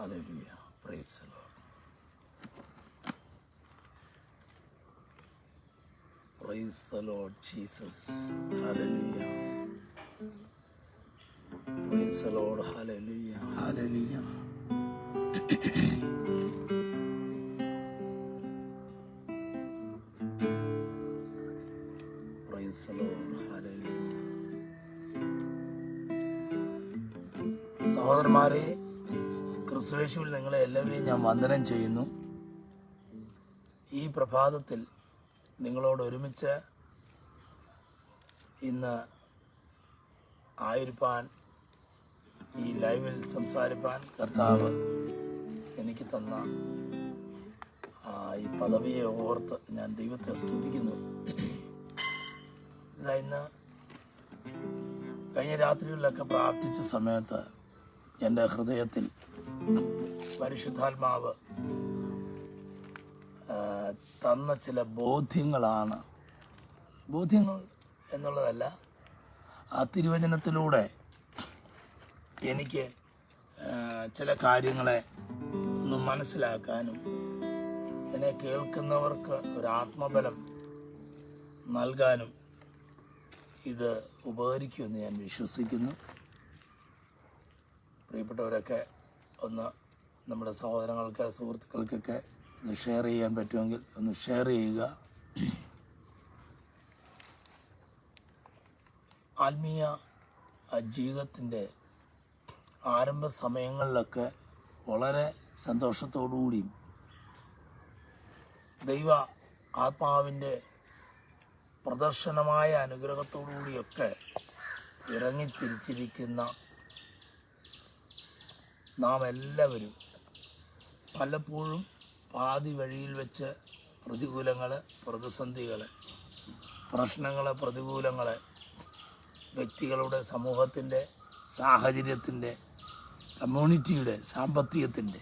Hallelujah. Praise the Lord. Praise the Lord Jesus. Hallelujah. Praise the Lord. Hallelujah. Hallelujah. Praise the Lord. Hallelujah. സഹോദരന്മാരെ, ക്രിസ്തുയേശുവിൽ നിങ്ങളെ എല്ലാവരെയും ഞാൻ വന്ദനം ചെയ്യുന്നു. ഈ പ്രഭാതത്തിൽ നിങ്ങളോട് ഒരുമിച്ച് ഇന്ന് ആയിരിക്കാൻ, ഈ ലൈവിൽ സംസാരിക്കാൻ കർത്താവ് എനിക്ക് തന്ന ഈ പദവിയെ ഓർത്ത് ഞാൻ ദൈവത്തെ സ്തുതിക്കുന്നു. ഇന്ന് കഴിഞ്ഞ രാത്രികളിലൊക്കെ പ്രാർത്ഥിച്ച സമയത്ത് എൻ്റെ ഹൃദയത്തിൽ പരിശുദ്ധാത്മാവ് തന്ന ചില ബോധ്യങ്ങൾ എന്നുള്ളതല്ല, ആ തിരുവചനത്തിലൂടെ എനിക്ക് ചില കാര്യങ്ങളെ ഒന്ന് മനസ്സിലാക്കാനും എന്നെ കേൾക്കുന്നവർക്ക് ഒരു ആത്മബലം നൽകാനും ഇത് ഉപകരിക്കുമെന്ന് ഞാൻ വിശ്വസിക്കുന്നു. പ്രിയപ്പെട്ടവരൊക്കെ ഒന്ന് നമ്മുടെ സഹോദരങ്ങൾക്ക്, സുഹൃത്തുക്കൾക്കൊക്കെ ഇത് ഷെയർ ചെയ്യാൻ പറ്റുമെങ്കിൽ ഒന്ന് ഷെയർ ചെയ്യുക. ആത്മീയ ജീവിതത്തിൻ്റെ ആരംഭ സമയങ്ങളിലൊക്കെ വളരെ സന്തോഷത്തോടുകൂടിയും ദൈവ ആത്മാവിൻ്റെ പ്രദർശനമായ അനുഗ്രഹത്തോടുകൂടിയൊക്കെ ഇറങ്ങിത്തിരിച്ചിരിക്കുന്ന നാം എല്ലാവരും പലപ്പോഴും പാതി വഴിയിൽ വെച്ച് പ്രതികൂലങ്ങൾ, പ്രതിസന്ധികൾ, പ്രശ്നങ്ങൾ, പ്രതികൂലങ്ങൾ, വ്യക്തികളുടെ, സമൂഹത്തിൻ്റെ, സാഹചര്യത്തിൻ്റെ, കമ്മ്യൂണിറ്റിയുടെ, സാമ്പത്തികത്തിൻ്റെ,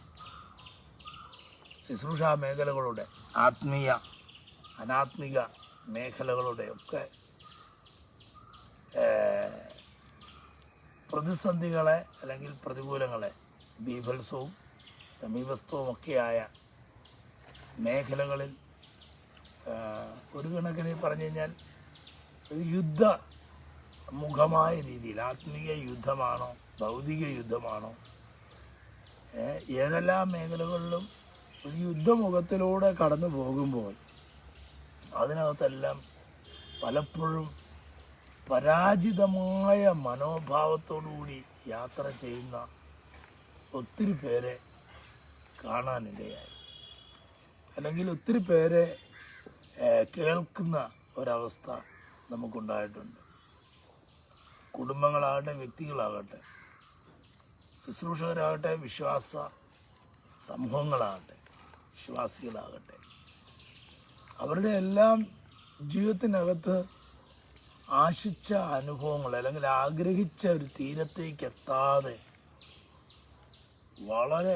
ശുശ്രൂഷ മേഖലകളുടെ, ആത്മീയ അനാത്മിക മേഖലകളുടെ ഒക്കെ പ്രതിസന്ധികളെ അല്ലെങ്കിൽ പ്രതികൂലങ്ങളെ, ബീഭത്സവും സമീപസ്ഥവും ഒക്കെയായ മേഖലകളിൽ ഒരു കണക്കിന് പറഞ്ഞു കഴിഞ്ഞാൽ ഒരു യുദ്ധമുഖമായ രീതിയിൽ, ആത്മീയ യുദ്ധമാണോ ഭൗതിക യുദ്ധമാണോ, ഏതെല്ലാം മേഖലകളിലും ഒരു യുദ്ധമുഖത്തിലൂടെ കടന്നു പോകുമ്പോൾ അതിനകത്തെല്ലാം പലപ്പോഴും പരാജിതമായ മനോഭാവത്തോടുകൂടി യാത്ര ചെയ്യുന്ന ഒത്തിരി പേരെ കാണാനിടയായി, അല്ലെങ്കിൽ ഒത്തിരി പേരെ കേൾക്കുന്ന ഒരവസ്ഥ നമുക്കുണ്ടായിട്ടുണ്ട്. കുടുംബങ്ങളാകട്ടെ, വ്യക്തികളാകട്ടെ, ശുശ്രൂഷകരാകട്ടെ, വിശ്വാസ സമൂഹങ്ങളാകട്ടെ, വിശ്വാസികളാകട്ടെ, അവരുടെ എല്ലാം ജീവിതത്തിനകത്ത് ആശിച്ച അനുഭവങ്ങൾ അല്ലെങ്കിൽ ആഗ്രഹിച്ച ഒരു തീരത്തേക്ക് എത്താതെ വളരെ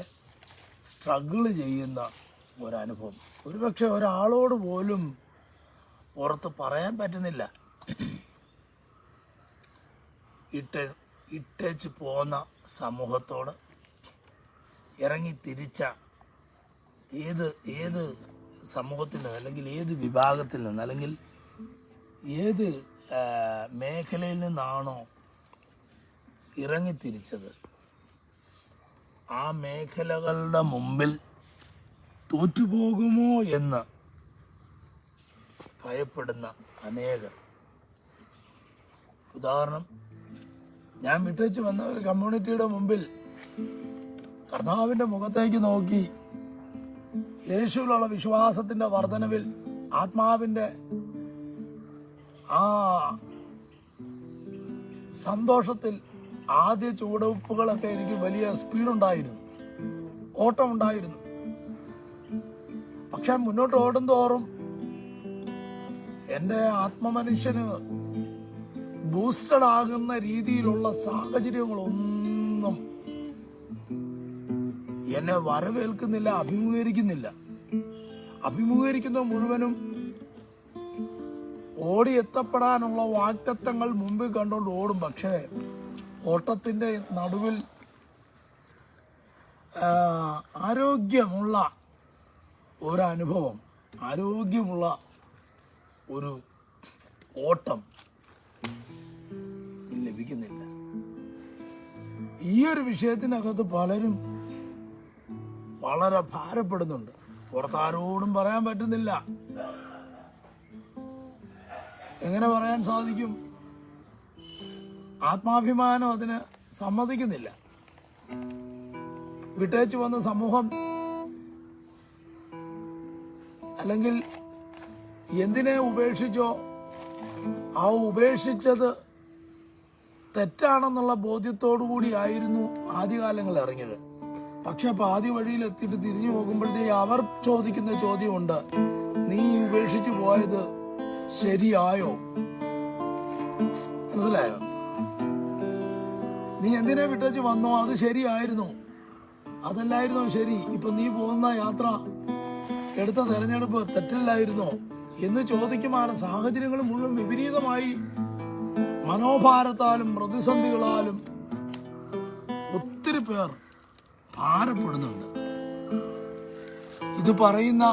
സ്ട്രഗിൾ ചെയ്യുന്ന ഒരനുഭവം ഒരുപക്ഷെ ഒരാളോട് പോലും പുറത്ത് പറയാൻ പറ്റുന്നില്ല. ഇട്ടേച്ച് പോന്ന സമൂഹത്തോട് ഇറങ്ങി തിരിച്ച ഏത് സമൂഹത്തിൽ നിന്ന്, അല്ലെങ്കിൽ ഏത് വിഭാഗത്തിൽ നിന്ന്, അല്ലെങ്കിൽ ഏത് മേഖലയിൽ നിന്നാണോ ഇറങ്ങിത്തിരിച്ചത്, ആ മേഖലകളുടെ മുമ്പിൽ തോറ്റുപോകുമോ എന്ന് ഭയപ്പെടുന്ന അനേകർ. ഉദാഹരണം, ഞാൻ വിട്ടേച്ച് വന്ന ഒരു കമ്മ്യൂണിറ്റിയുടെ മുമ്പിൽ കർത്താവിൻ്റെ മുഖത്തേക്ക് നോക്കി യേശുവിലുള്ള വിശ്വാസത്തിൻ്റെ വർധനവിൽ, ആത്മാവിൻ്റെ ആ സന്തോഷത്തിൽ ആദ്യ ചുവടുവെപ്പുകളൊക്കെ എനിക്ക് വലിയ സ്പീഡുണ്ടായിരുന്നു, ഓട്ടമുണ്ടായിരുന്നു. പക്ഷെ മുന്നോട്ട് ഓടും തോറും എൻ്റെ ആത്മമനുഷ്യന് ബൂസ്റ്റഡ് ആകുന്ന രീതിയിലുള്ള സാഹചര്യങ്ങളൊന്നും എന്നെ വരവേൽക്കുന്നില്ല, അഭിമുഖീകരിക്കുന്ന മുഴുവനും ഓടിയെത്തപ്പെടാനുള്ള വാഗ്ദത്തങ്ങൾ മുമ്പിൽ കണ്ടുകൊണ്ട് ഓടും. പക്ഷേ ഓട്ടത്തിൻ്റെ നടുവിൽ ആരോഗ്യമുള്ള ഒരനുഭവം, ആരോഗ്യമുള്ള ഒരു ഓട്ടം ലഭിക്കുന്നില്ല. ഈ ഒരു വിഷയത്തിനകത്ത് പലരും വളരെ ഭാരപ്പെടുന്നുണ്ട്. പുറത്താരോടും പറയാൻ പറ്റുന്നില്ല. എങ്ങനെ പറയാൻ സാധിക്കും? ആത്മാഭിമാനം അതിന് സമ്മതിക്കുന്നില്ല. വിട്ടേച്ചു വന്ന സമൂഹം അല്ലെങ്കിൽ എന്തിനെ ഉപേക്ഷിച്ചോ ആ ഉപേക്ഷിച്ചത് തെറ്റാണെന്നുള്ള ബോധ്യത്തോടു കൂടിയായിരുന്നു ആദ്യകാലങ്ങളിൽ ഇറങ്ങിയത്. പക്ഷെ പാതി വഴിയിൽ എത്തിയിട്ട് തിരിഞ്ഞു പോകുമ്പോഴത്തേക്ക് അവർ ചോദിക്കുന്ന ചോദ്യമുണ്ട്, നീ ഉപേക്ഷിച്ചു പോയത് ശരിയായോ? മനസ്സിലായോ? നീ എന്തിനെ വിട്ടേച്ച് വന്നോ അത് ശരിയായിരുന്നു, അതല്ലായിരുന്നോ ശരി? ഇപ്പൊ നീ പോകുന്ന യാത്ര, എടുത്ത തെരഞ്ഞെടുപ്പ് തെറ്റല്ലായിരുന്നോ എന്ന് ചോദിക്കുമാണ്. സാഹചര്യങ്ങൾ മുഴുവൻ വിപരീതമായി മനോഭാരത്താലും പ്രതിസന്ധികളാലും ഒത്തിരി പേർ ഭാരപ്പെടുന്നുണ്ട്. ഇത് പറയുന്ന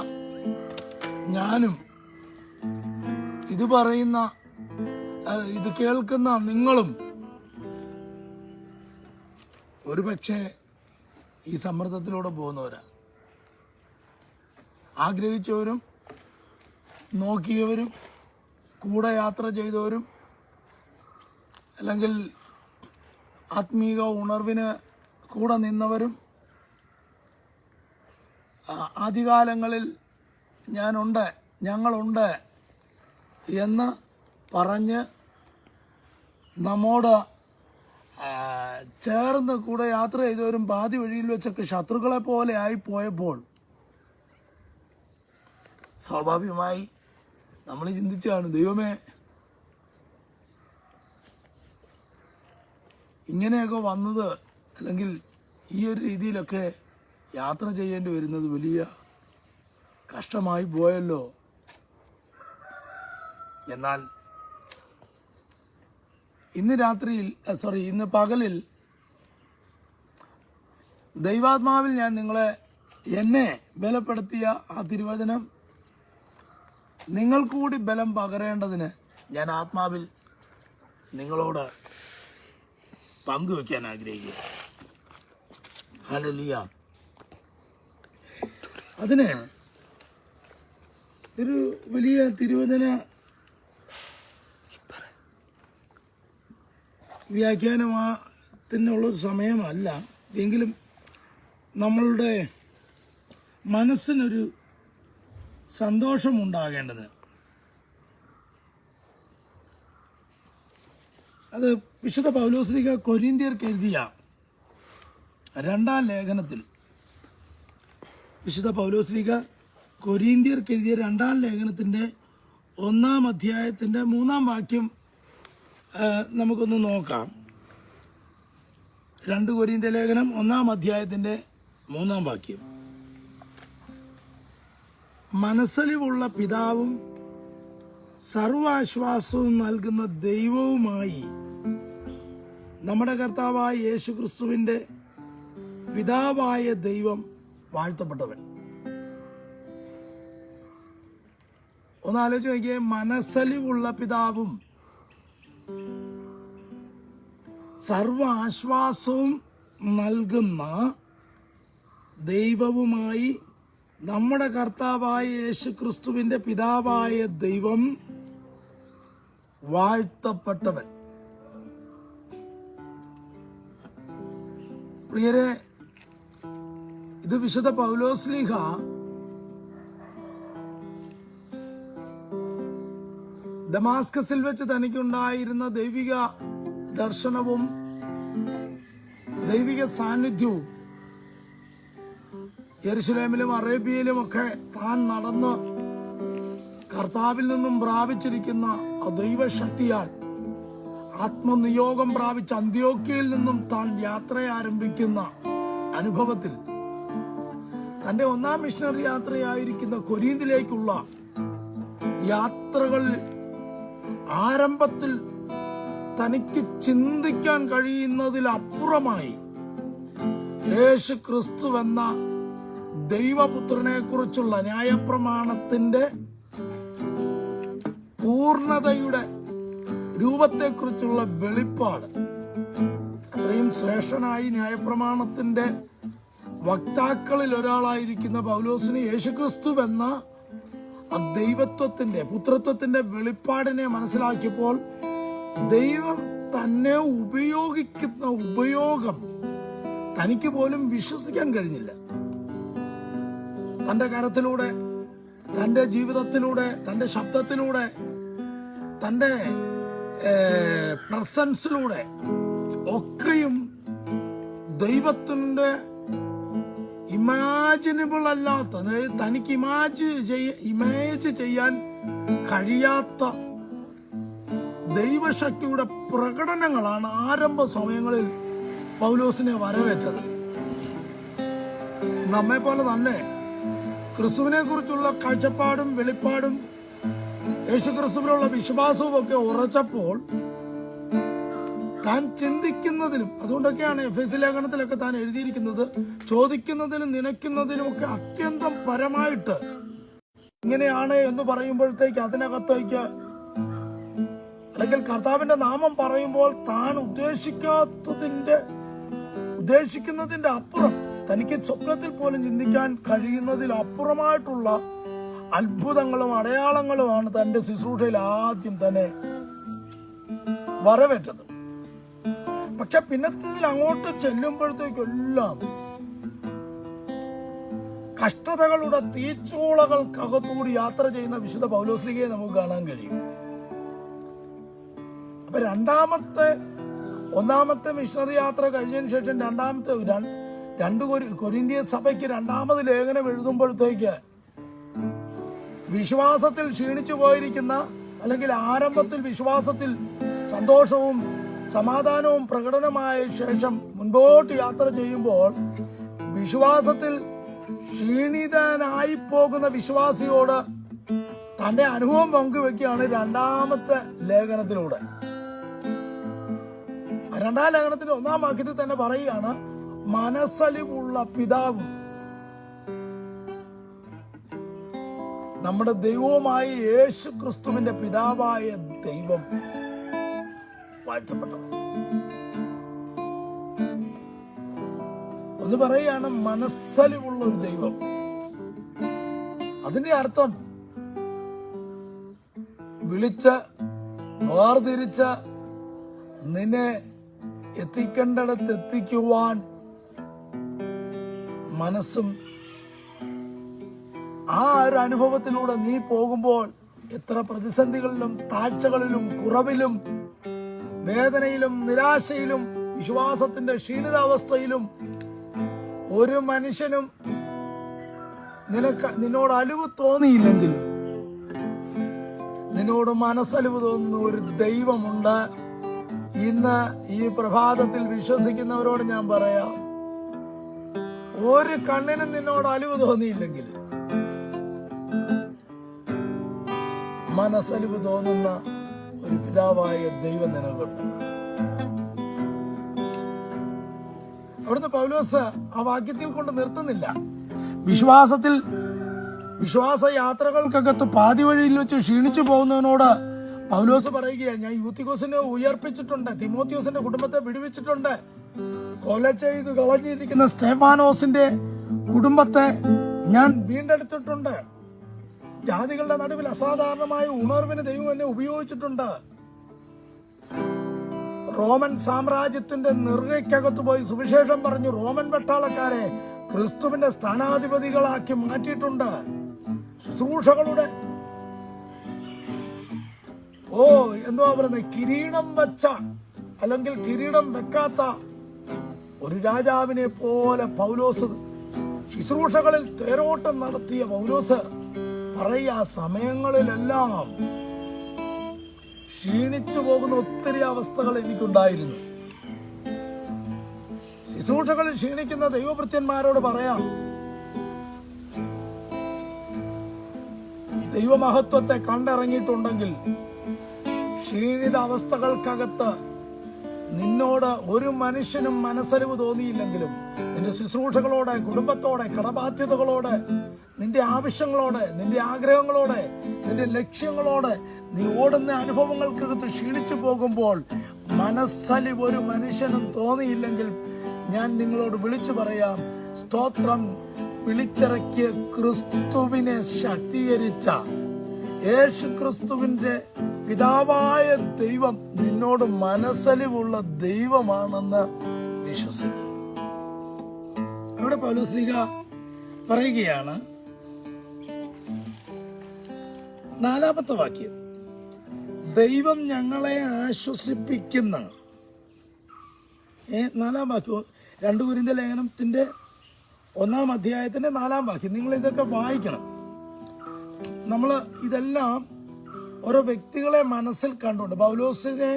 ഞാനും ഇത് കേൾക്കുന്ന നിങ്ങളും ഒരുപക്ഷെ ഈ സമ്മർദ്ദത്തിലൂടെ പോകുന്നവരാ. ആഗ്രഹിച്ചവരും നോക്കിയവരും കൂടെ യാത്ര ചെയ്തവരും അല്ലെങ്കിൽ ആത്മീക ഉണർവിന് കൂടെ നിന്നവരും ആദ്യകാലങ്ങളിൽ ഞങ്ങളുണ്ട് എന്ന് പറഞ്ഞ് നമ്മോട് ചേർന്ന് കൂടെ യാത്ര ചെയ്തവരും പാതി വഴിയിൽ വെച്ചൊക്കെ ശത്രുക്കളെ പോലെ ആയിപ്പോയപ്പോൾ സ്വാഭാവികമായി നമ്മൾ ചിന്തിച്ചാണ്, ദൈവമേ, ഇങ്ങനെയൊക്കെ വന്നത് അല്ലെങ്കിൽ ഈ ഒരു രീതിയിലൊക്കെ യാത്ര ചെയ്യേണ്ടി വരുന്നത് വലിയ കഷ്ടമായി പോയല്ലോ. എന്നാൽ ഇന്ന് പകലിൽ ദൈവാത്മാവിൽ ഞാൻ എന്നെ ബലപ്പെടുത്തിയ ആ തിരുവചനം നിങ്ങൾക്കൂടി ബലം പകരേണ്ടതിന് ഞാൻ ആത്മാവിൽ നിങ്ങളോട് പങ്കുവെക്കാൻ ആഗ്രഹിക്കുക. ഹല്ലേലൂയ. അതിന് ഒരു വലിയ തിരുവചന വ്യാഖ്യാനത്തിനുള്ളൊരു സമയമല്ല, എങ്കിലും നമ്മളുടെ മനസ്സിനൊരു സന്തോഷമുണ്ടാകേണ്ടത് അത് വിശുദ്ധ പൗലോസ്ലീഹ കൊരിന്ത്യർക്ക് എഴുതിയ രണ്ടാം ലേഖനത്തിൽ, വിശുദ്ധ പൗലോസ്ലീഹ കൊരിന്ത്യർക്ക് എഴുതിയ രണ്ടാം ലേഖനത്തിൻ്റെ 1-ാം അധ്യായത്തിൻ്റെ 3-ാം വാക്യം നമുക്കൊന്ന് നോക്കാം. 2 കൊരിന്ത്യ ലേഖനം 1-ാം അധ്യായത്തിൻ്റെ 3-ാം വാക്യം. മനസ്സലിവുള്ള പിതാവും സർവാശ്വാസവും നൽകുന്ന ദൈവവുമായി നമ്മുടെ കർത്താവായ യേശുക്രിസ്തുവിൻ്റെ പിതാവായ ദൈവം വാഴ്ത്തപ്പെട്ടവൻ. ഒന്ന് ആലോചിച്ച് നോക്കിയേ, മനസ്സലിവുള്ള പിതാവും സർവ ആശ്വാസവും നൽകുന്ന ദൈവവുമായി നമ്മുടെ കർത്താവായ യേശുക്രിസ്തുവിൻ്റെ പിതാവായ ദൈവം വാഴ്ത്തപ്പെട്ടവൻ. പ്രിയരെ, ഇത് വിശുദ്ധ പൗലോസ്ലീഹ ദമാസ്കസിൽ വെച്ച് തനിക്കുണ്ടായിരുന്ന ദൈവിക ദർശനവും ദൈവിക സാന്നിധ്യവും യെരുശലേമിലും അറേബ്യയിലും ഒക്കെ താൻ നടന്ന് കർത്താവിൽ നിന്നും പ്രാപിച്ചിരിക്കുന്ന ആ ദൈവശക്തിയാൽ ആത്മനിയോഗം പ്രാപിച്ച അന്ത്യോക്യയിൽ നിന്നും താൻ യാത്ര ആരംഭിക്കുന്ന അനുഭവത്തിൽ തന്റെ 1-ാം മിഷണറി യാത്രയായിരിക്കുന്ന കൊരിന്തിലേക്കുള്ള യാത്രകൾ ആരംഭത്തിൽ തനിക്ക് ചിന്തിക്കാൻ കഴിയുന്നതിലപ്പുറമായി യേശു ക്രിസ്തു എന്ന ദൈവപുത്രനെ കുറിച്ചുള്ള ന്യായപ്രമാണത്തിന്റെ പൂർണ്ണതയുടെ രൂപത്തെക്കുറിച്ചുള്ള വെളിപ്പാട്. അത്രയും ശ്രേഷ്ഠനായി ന്യായപ്രമാണത്തിന്റെ വക്താക്കളിൽ ഒരാളായിരിക്കുന്ന പൗലോസിന് യേശുക്രിസ്തു എന്ന ആ ദൈവത്വത്തിന്റെ പുത്രത്വത്തിന്റെ വെളിപ്പാടിനെ മനസ്സിലാക്കിയപ്പോൾ ദൈവം തന്നെ ഉപയോഗിക്കുന്ന ഉപയോഗം തനിക്ക് പോലും വിശ്വസിക്കാൻ കഴിഞ്ഞില്ല. തന്റെ കരത്തിലൂടെ, തന്റെ ജീവിതത്തിലൂടെ, തന്റെ ശബ്ദത്തിലൂടെ, തന്റെ പ്രസൻസിലൂടെ ഒക്കെയും ദൈവത്തിന്റെ ഇമാജിനബിൾ അല്ലാത്ത, അതായത് തനിക്ക് ഇമേജ് ചെയ്യാൻ കഴിയാത്ത ദൈവശക്തിയുടെ പ്രകടനങ്ങളാണ് ആരംഭ സമയങ്ങളിൽ പൗലോസിനെ വരവേറ്റത്. നമ്മെ പോലെ തന്നെ ക്രിസ്തുവിനെ കുറിച്ചുള്ള കാഴ്ചപ്പാടും വെളിപ്പാടും യേശു ക്രിസ്തുവിനുള്ള വിശ്വാസവും ഒക്കെ ഉറച്ചപ്പോൾ താൻ ചിന്തിക്കുന്നതിലും, അതുകൊണ്ടൊക്കെയാണ് എഫേസ്യ ലേഖനത്തിലൊക്കെ താൻ എഴുതിയിരിക്കുന്നത്, ചോദിക്കുന്നതിലും നനയ്ക്കുന്നതിലും ഒക്കെ അത്യന്തം പരമായിട്ട് ഇങ്ങനെയാണ് എന്ന് പറയുമ്പോഴത്തേക്ക് അതിനകത്തേക്ക്, അല്ലെങ്കിൽ കർത്താവിന്റെ നാമം പറയുമ്പോൾ താൻ ഉദ്ദേശിക്കുന്നതിന്റെ അപ്പുറം, തനിക്ക് സ്വപ്നത്തിൽ പോലും ചിന്തിക്കാൻ കഴിയുന്നതിൽ അപ്പുറമായിട്ടുള്ള അത്ഭുതങ്ങളും അടയാളങ്ങളുമാണ് തന്റെ ശുശ്രൂഷയിൽ ആദ്യം തന്നെ വരവേറ്റത്. പക്ഷെ പിന്നത്തേതിൽ അങ്ങോട്ട് ചെല്ലുമ്പോഴത്തേക്കെല്ലാം കഷ്ടതകളുടെ തീച്ചൂളകൾക്കകത്തൂടി യാത്ര ചെയ്യുന്ന വിശുദ്ധ പൗലോസ്ലീഹയെ നമുക്ക് കാണാൻ കഴിയും. അപ്പൊ ഒന്നാമത്തെ മിഷണറി യാത്ര കഴിഞ്ഞതിന് ശേഷം രണ്ട് കൊരിന്ത്യൻ സഭയ്ക്ക് രണ്ടാമത് ലേഖനം എഴുതുമ്പോഴത്തേക്ക് വിശ്വാസത്തിൽ ക്ഷീണിച്ചു പോയിരിക്കുന്ന, അല്ലെങ്കിൽ ആരംഭത്തിൽ വിശ്വാസത്തിൽ സന്തോഷവും സമാധാനവും പ്രകടനമായ ശേഷം മുൻപോട്ട് യാത്ര ചെയ്യുമ്പോൾ വിശ്വാസത്തിൽ ക്ഷീണിതനായി പോകുന്ന വിശ്വാസിയോട് തന്റെ അനുഭവം പങ്കുവെക്കുകയാണ് രണ്ടാമത്തെ ലേഖനത്തിലൂടെ. രണ്ടാം ലേഖനത്തിന്റെ 1-ാം വാക്യത്തിൽ തന്നെ പറയുകയാണ്, മനസ്സലിവുള്ള പിതാവും നമ്മുടെ ദൈവവുമായ യേശു ക്രിസ്തുവിന്റെ പിതാവായ ദൈവം വാഴ്ത്തപ്പെട്ടത്. ഒന്ന് പറയുകയാണ് മനസ്സലിവുള്ള ഒരു ദൈവം. അതിന്റെ അർത്ഥം വിളിച്ച് വേർതിരിച്ച് നിന്നെ എത്തിക്കേണ്ടിടത്ത് എത്തിക്കുവാൻ മനസ്സും, ആ ഒരു അനുഭവത്തിലൂടെ നീ പോകുമ്പോൾ എത്ര പ്രതിസന്ധികളിലും താഴ്ചകളിലും കുറവിലും വേദനയിലും നിരാശയിലും വിശ്വാസത്തിന്റെ ക്ഷീണിതാവസ്ഥയിലും ഒരു മനുഷ്യനും നിന്നോട് അലിവ് തോന്നിയില്ലെങ്കിലും നിന്നോട് മനസ്സലിവ് തോന്നുന്ന ഒരു ദൈവമുണ്ട്. ഇന്ന് ഈ പ്രഭാതത്തിൽ വിശ്വസിക്കുന്നവരോട് ഞാൻ പറയാം, ഒരു കണ്ണിനും നിന്നോട് അലിവ് തോന്നിയില്ലെങ്കിൽ മനസ്സലിവ് തോന്നുന്ന ഒരു പിതാവായ ദൈവം നിനക്കുണ്ട്. അവിടുത്തെ പൗലോസ് ആ വാക്യത്തിൽ കൊണ്ട് നിർത്തുന്നില്ല. വിശ്വാസ യാത്രകൾക്കകത്ത് പാതി വഴിയിൽ വെച്ച് ക്ഷീണിച്ചു പോകുന്നതിനോട് പൗലോസ് പറയുകയാണ്, ഞാൻ യൂത്തിക്കോസിനെ ഉയർപ്പിച്ചിട്ടുണ്ട്, തിമോത്തിയോസിന്റെ കുടുംബത്തെ വിടുവിച്ചിട്ടുണ്ട്, കൊല ചെയ്ത് കളഞ്ഞിരിക്കുന്ന സ്തെഫാനോസിന്റെ കുടുംബത്തെ ഞാൻ വീണ്ടെടുത്തിട്ടുണ്ട്, ജാതികളുടെ നടുവിൽ അസാധാരണമായ ഉണർവിന് ദൈവം എന്നെ ഉപയോഗിച്ചിട്ടുണ്ട്, റോമൻ സാമ്രാജ്യത്തിന്റെ നെറുകയ്ക്കകത്ത് പോയി സുവിശേഷം പറഞ്ഞു റോമൻ പട്ടാളക്കാരെ ക്രിസ്തുവിന്റെ സ്ഥാനാധിപതികളാക്കി മാറ്റിയിട്ടുണ്ട്. ശുശ്രൂഷകളുടെ എന്തുവാ പറയുന്നത്, കിരീടം വെച്ച അല്ലെങ്കിൽ കിരീടം വെക്കാത്ത ഒരു രാജാവിനെ പോലെ പൗലോസ് ശുശ്രൂഷകളിൽ തേരോട്ടം നടത്തിയ പൗലോസ് പറയുക, സമയങ്ങളിലെല്ലാം ക്ഷീണിച്ചു പോകുന്ന ഒത്തിരി അവസ്ഥകൾ എനിക്കുണ്ടായിരുന്നു. ശുശ്രൂഷകളിൽ ക്ഷീണിക്കുന്ന ദൈവഭൃത്യന്മാരോട് പറയാം, ദൈവമഹത്വത്തെ കണ്ടിറങ്ങിയിട്ടുണ്ടെങ്കിൽ ക്ഷീണിത അവസ്ഥകൾക്കകത്ത് നിന്നോട് ഒരു മനുഷ്യനും മനസ്സലിവ് തോന്നിയില്ലെങ്കിലും നിന്റെ ശുശ്രൂഷകളോടെ, കുടുംബത്തോടെ, കടബാധ്യതകളോടെ, നിന്റെ ആവശ്യങ്ങളോടെ, നിന്റെ ആഗ്രഹങ്ങളോടെ, നിന്റെ ലക്ഷ്യങ്ങളോടെ നീ ഓടുന്ന അനുഭവങ്ങൾക്കകത്ത് ക്ഷീണിച്ചു പോകുമ്പോൾ മനസ്സലിവ് ഒരു മനുഷ്യനും തോന്നിയില്ലെങ്കിൽ ഞാൻ നിങ്ങളോട് വിളിച്ചു പറയാം, സ്തോത്രം. വിളിച്ചിറക്കിയ ക്രിസ്തുവിനെ ശക്തീകരിച്ച യേശു ക്രിസ്തുവിന്റെ പിതാവായ ദൈവം നിന്നോട് മനസ്സലിവുള്ള ദൈവമാണെന്ന് വിശ്വസിക്കും. അവിടെ പൗലോസ്ലീഹ പറയുകയാണ്, 4-ാമത്തെ വാക്യം, ദൈവം ഞങ്ങളെ ആശ്വസിപ്പിക്കുന്ന 4-ാം വാക്യം, 2 കൊരിന്ത്യർ ലേഖനത്തിന്റെ 1-ാം അധ്യായത്തിന്റെ 4-ാം വാക്യം. നിങ്ങൾ ഇതൊക്കെ വായിക്കണം. നമ്മൾ ഇതെല്ലാം ഓരോ വ്യക്തികളെ മനസ്സിൽ കണ്ടുകൊണ്ട് പൗലോസിന്റെ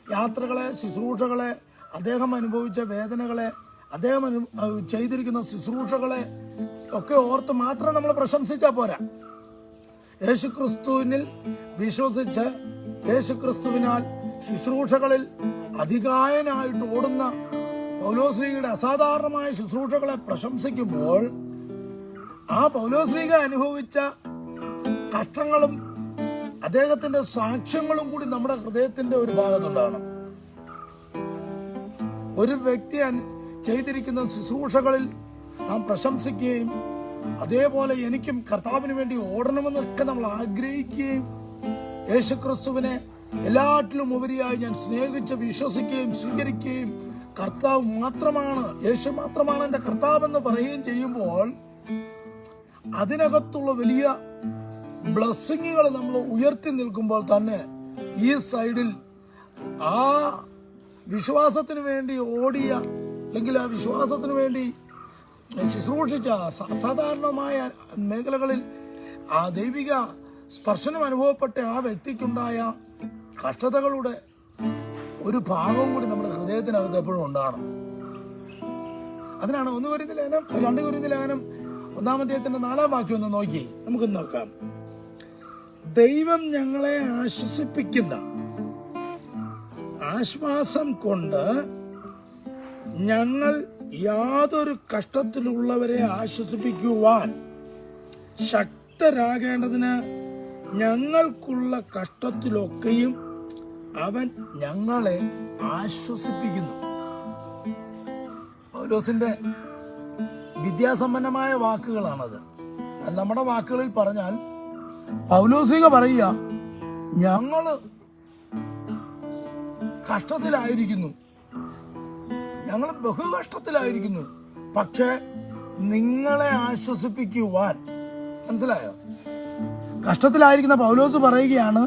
യാത്രകളെ, ശുശ്രൂഷകളെ, അദ്ദേഹം അനുഭവിച്ച വേദനകളെ, അദ്ദേഹം ചെയ്തിരിക്കുന്ന ശുശ്രൂഷകളെ ഒക്കെ ഓർത്ത് മാത്രം നമ്മൾ പ്രശംസിച്ചാൽ പോരാ. യേശുക്രിസ്തുവിനിൽ വിശ്വസിച്ച് യേശുക്രിസ്തുവിനാൽ ശുശ്രൂഷകളിൽ അധികായനായിട്ട് ഓടുന്ന പൗലോസ്ലീഹയുടെ അസാധാരണമായ ശുശ്രൂഷകളെ പ്രശംസിക്കുമ്പോൾ ആ പൗലോസ്ലീഹ അനുഭവിച്ച കഷ്ടങ്ങളും അദ്ദേഹത്തിന്റെ സാക്ഷ്യങ്ങളും കൂടി നമ്മുടെ ഹൃദയത്തിന്റെ ഒരു ഭാഗത്തുണ്ടാകണം. ഒരു വ്യക്തി ചെയ്തിരിക്കുന്ന ശുശ്രൂഷകളിൽ നാം പ്രശംസിക്കുകയും അതേപോലെ എനിക്കും കർത്താവിന് വേണ്ടി ഓടണമെന്നൊക്കെ നമ്മൾ ആഗ്രഹിക്കുകയും യേശുക്രിസ്തുവിനെ എല്ലാറ്റിലും ഉപരിയായി ഞാൻ സ്നേഹിച്ച് വിശ്വസിക്കുകയും സ്വീകരിക്കുകയും കർത്താവ് മാത്രമാണ്, യേശു മാത്രമാണ് എൻ്റെ കർത്താവെന്ന് പറയുകയും ചെയ്യുമ്പോൾ അതിനകത്തുള്ള വലിയ ബ്ലെസ്സിങ്ങുകൾ നമ്മൾ ഉയർത്തി നിൽക്കുമ്പോൾ തന്നെ ഈ സൈഡിൽ ആ വിശ്വാസത്തിന് വേണ്ടി ഓടിയ, അല്ലെങ്കിൽ ആ വിശ്വാസത്തിന് വേണ്ടി ശുശ്രൂഷിച്ച അസാധാരണമായ മേഖലകളിൽ ആ ദൈവിക സ്പർശനം അനുഭവപ്പെട്ട ആ വ്യക്തിക്കുണ്ടായ കഷ്ടതകളുടെ ഒരു ഭാഗവും കൂടി നമ്മുടെ ഹൃദയത്തിനകത്ത് എപ്പോഴും ഉണ്ടാകണം. അതിനാണ് 1 കൊരിന്ത്യർ ലേഖനം 2 കൊരിന്ത്യർ ലേഖനം 1-ാം അധ്യായത്തിന്റെ 4-ാം വാക്യം ഒന്ന് നോക്കി നമുക്കൊന്ന് നോക്കാം. ദൈവം ഞങ്ങളെ ആശ്വസിപ്പിക്കുന്ന ആശ്വാസം കൊണ്ട് ഞങ്ങൾ യാതൊരു കഷ്ടത്തിലുള്ളവരെ ആശ്വസിപ്പിക്കുവാൻ ശക്തരാകേണ്ടതിന് ഞങ്ങൾക്കുള്ള കഷ്ടത്തിലൊക്കെയും അവൻ ഞങ്ങളെ ആശ്വസിപ്പിക്കുന്നു. പൗലോസിന്റെ വിദ്യാസമ്പന്നമായ വാക്കുകളാണത്. നമ്മുടെ വാക്കുകളിൽ പറഞ്ഞാൽ പൗലോസ്ലീഹ പറയുക, ഞങ്ങള് കഷ്ടത്തിലായിരിക്കുന്നു, ഞങ്ങൾ ബഹുകഷ്ടത്തിലായിരിക്കുന്നു, പക്ഷെ നിങ്ങളെ ആശ്വസിപ്പിക്കുവാൻ. മനസ്സിലായോ? കഷ്ടത്തിലായിരിക്കുന്ന പൗലോസ് പറയുകയാണ്,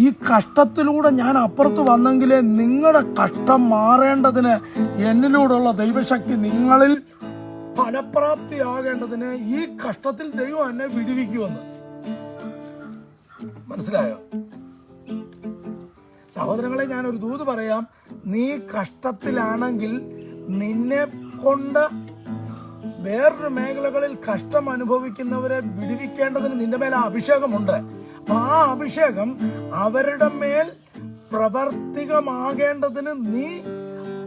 ഈ കഷ്ടത്തിലൂടെ ഞാൻ അപ്പുറത്ത് വന്നെങ്കിലേ നിങ്ങളുടെ കഷ്ടം മാറേണ്ടതിന് എന്നിലൂടെയുള്ള ദൈവശക്തി നിങ്ങളിൽ ഫലപ്രാപ്തിയാകേണ്ടതിന് ഈ കഷ്ടത്തിൽ ദൈവം എന്നെ വിടുവിക്കുമെന്ന്. മനസ്സിലായോ? സഹോദരങ്ങളെ, ഞാൻ ഒരു ദൂത് പറയാം. നീ കഷ്ടത്തിലാണെങ്കിൽ നിന്നെ കൊണ്ട് വേറൊരു മേഖലകളിൽ കഷ്ടം അനുഭവിക്കുന്നവരെ വിടുവിക്കേണ്ടതിന് നിന്റെ മേലെ അഭിഷേകമുണ്ട്. ആ അഭിഷേകം അവരുടെ മേൽ പ്രവർത്തികമാകേണ്ടതിന് നീ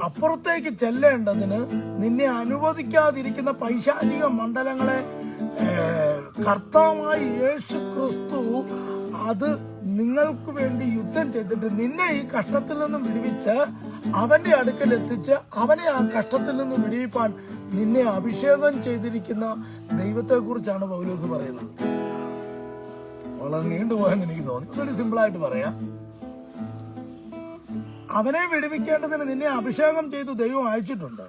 അപ്പുറത്തേക്ക് ചെല്ലേണ്ടതിന് നിന്നെ അനുവദിക്കാതിരിക്കുന്ന പൈശാചിക മണ്ഡലങ്ങളെ കർത്താവായ യേശു ക്രിസ്തു അത് നിങ്ങൾക്ക് വേണ്ടി യുദ്ധം ചെയ്തിട്ട് നിന്നെ ഈ കഷ്ടത്തിൽ നിന്നും വിടുവിച്ച് അവന്റെ അടുക്കൽ എത്തിച്ച് അവനെ ആ കഷ്ടത്തിൽ നിന്ന് വിടുവിപ്പാൻ നിന്നെ അഭിഷേകം ചെയ്തിരിക്കുന്ന ദൈവത്തെ കുറിച്ചാണ് പൗലോസ് പറയുന്നത്. വളരെ നീണ്ടുപോയെന്ന് എനിക്ക് തോന്നി. ഒന്നുകൂടി സിമ്പിളായിട്ട് പറയാം. അവനെ വിടുവിക്കേണ്ടതിന് നിന്നെ അഭിഷേകം ചെയ്ത് ദൈവം അയച്ചിട്ടുണ്ട്.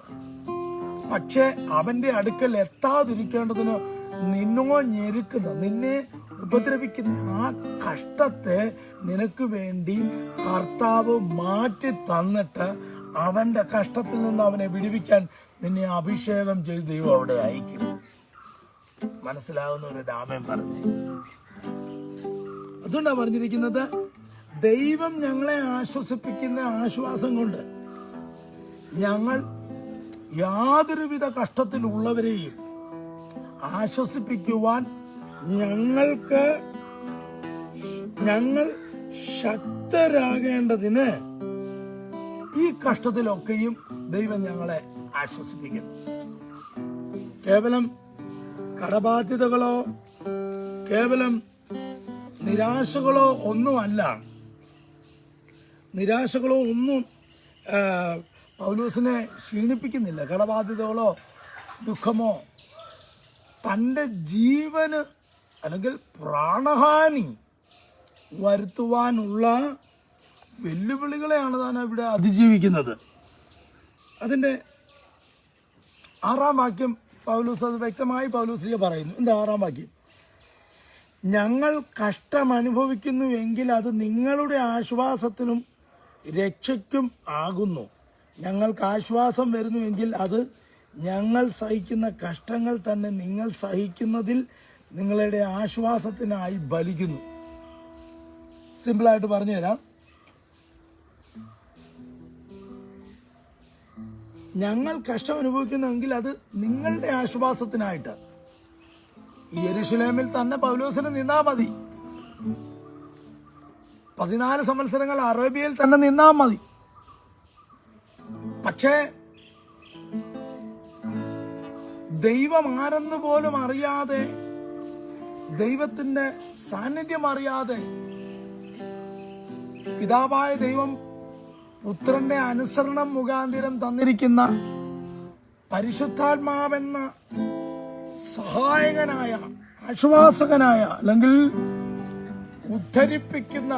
പക്ഷെ അവന്റെ അടുക്കൽ എത്താതിരിക്കേണ്ടതിന് നിന്നോ ഞെരുക്കുന്ന, നിന്നെ ഉപദ്രവിക്കുന്ന ആ കഷ്ടത്തെ നിനക്ക് വേണ്ടി കർത്താവ് മാറ്റി തന്നിട്ട് അവന്റെ കഷ്ടത്തിൽ നിന്ന് അവനെ വിടുവിക്കാൻ നിന്നെ അഭിഷേകം ചെയ്ത് ദൈവം അവിടെ അയക്കും. മനസ്സിലാവുന്ന ഒരു ഡാമേൻ പറഞ്ഞു. അതുകൊണ്ടാണ് പറഞ്ഞിരിക്കുന്നത്, ദൈവം ഞങ്ങളെ ആശ്വസിപ്പിക്കുന്ന ആശ്വാസം കൊണ്ട് ഞങ്ങൾ യാതൊരുവിധ കഷ്ടത്തിലുള്ളവരെയും ആശ്വസിപ്പിക്കുവാൻ ഞങ്ങൾ ശക്തരാകേണ്ടതിന് ഈ കഷ്ടത്തിലൊക്കെയും ദൈവം ഞങ്ങളെ ആശ്വസിപ്പിക്കും. കേവലം കടബാധ്യതകളോ കേവലം നിരാശകളോ ഒന്നുമല്ല. നിരാശകളോ ഒന്നും പൗലോസിനെ ക്ഷീണിപ്പിക്കുന്നില്ല. കടബാധ്യതകളോ ദുഃഖമോ തൻ്റെ ജീവന് അല്ലെങ്കിൽ പ്രാണഹാനി വരുത്തുവാനുള്ള വെല്ലുവിളികളെയാണ് താൻ ഇവിടെ അതിജീവിക്കുന്നത്. അതിൻ്റെ 6-ാം വാക്യം പൗലോസ് അത് വ്യക്തമായി പൗലോസ് പറയുന്നു. എന്താ 6-ാം വാക്യം? ഞങ്ങൾ കഷ്ടമനുഭവിക്കുന്നു എങ്കിൽ അത് നിങ്ങളുടെ ആശ്വാസത്തിനും രക്ഷയ്ക്കും ആകുന്നു. ഞങ്ങൾക്ക് ആശ്വാസം വരുന്നുവെങ്കിൽ അത് ഞങ്ങൾ സഹിക്കുന്ന കഷ്ടങ്ങൾ തന്നെ നിങ്ങൾ സഹിക്കുന്നതിൽ നിങ്ങളുടെ ആശ്വാസത്തിനായി ഫലിക്കുന്നു. സിമ്പിളായിട്ട് പറഞ്ഞു തരാം. ഞങ്ങൾ കഷ്ടം അനുഭവിക്കുന്നെങ്കിൽ അത് നിങ്ങളുടെ ആശ്വാസത്തിനായിട്ട്. യെരുശലേമിൽ തന്നെ പൗലോസിന് നിന്നാ മതി. 14 സംവത്സരങ്ങൾ അറേബ്യയിൽ തന്നെ നിന്നാ മതി. പക്ഷേ ദൈവം ആരെന്ന് പോലും അറിയാതെ, ദൈവത്തിന്റെ സാന്നിധ്യം അറിയാതെ, പിതാവായ ദൈവം പുത്രന്റെ അനുസരണം മുഖാന്തിരം തന്നിരിക്കുന്ന പരിശുദ്ധാത്മാവെന്ന സഹായകനായ, ആശ്വാസകനായ, അല്ലെങ്കിൽ ഉദ്ധരിപ്പിക്കുന്ന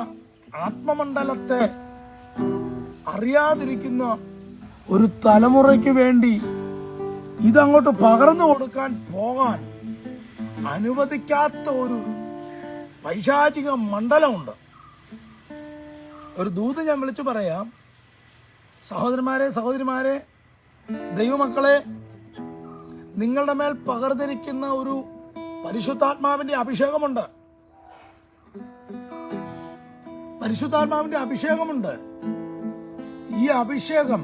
ആത്മമണ്ഡലത്തെ അറിയാതിരിക്കുന്ന ഒരു തലമുറയ്ക്ക് വേണ്ടി ഇതങ്ങോട്ട് പകർന്നു കൊടുക്കാൻ പോകാൻ അനുവദിക്കാത്ത ഒരു പൈശാചിക മണ്ഡലമുണ്ട്. ഒരു ദൂത് ഞാൻ വിളിച്ചു പറയാം. സഹോദരന്മാരെ, സഹോദരിമാരെ, ദൈവമക്കളെ, നിങ്ങളുടെ മേൽ പകർന്നിരിക്കുന്ന ഒരു പരിശുദ്ധാത്മാവിന്റെ അഭിഷേകമുണ്ട്. പരിശുദ്ധാത്മാവിന്റെ അഭിഷേകമുണ്ട്. ഈ അഭിഷേകം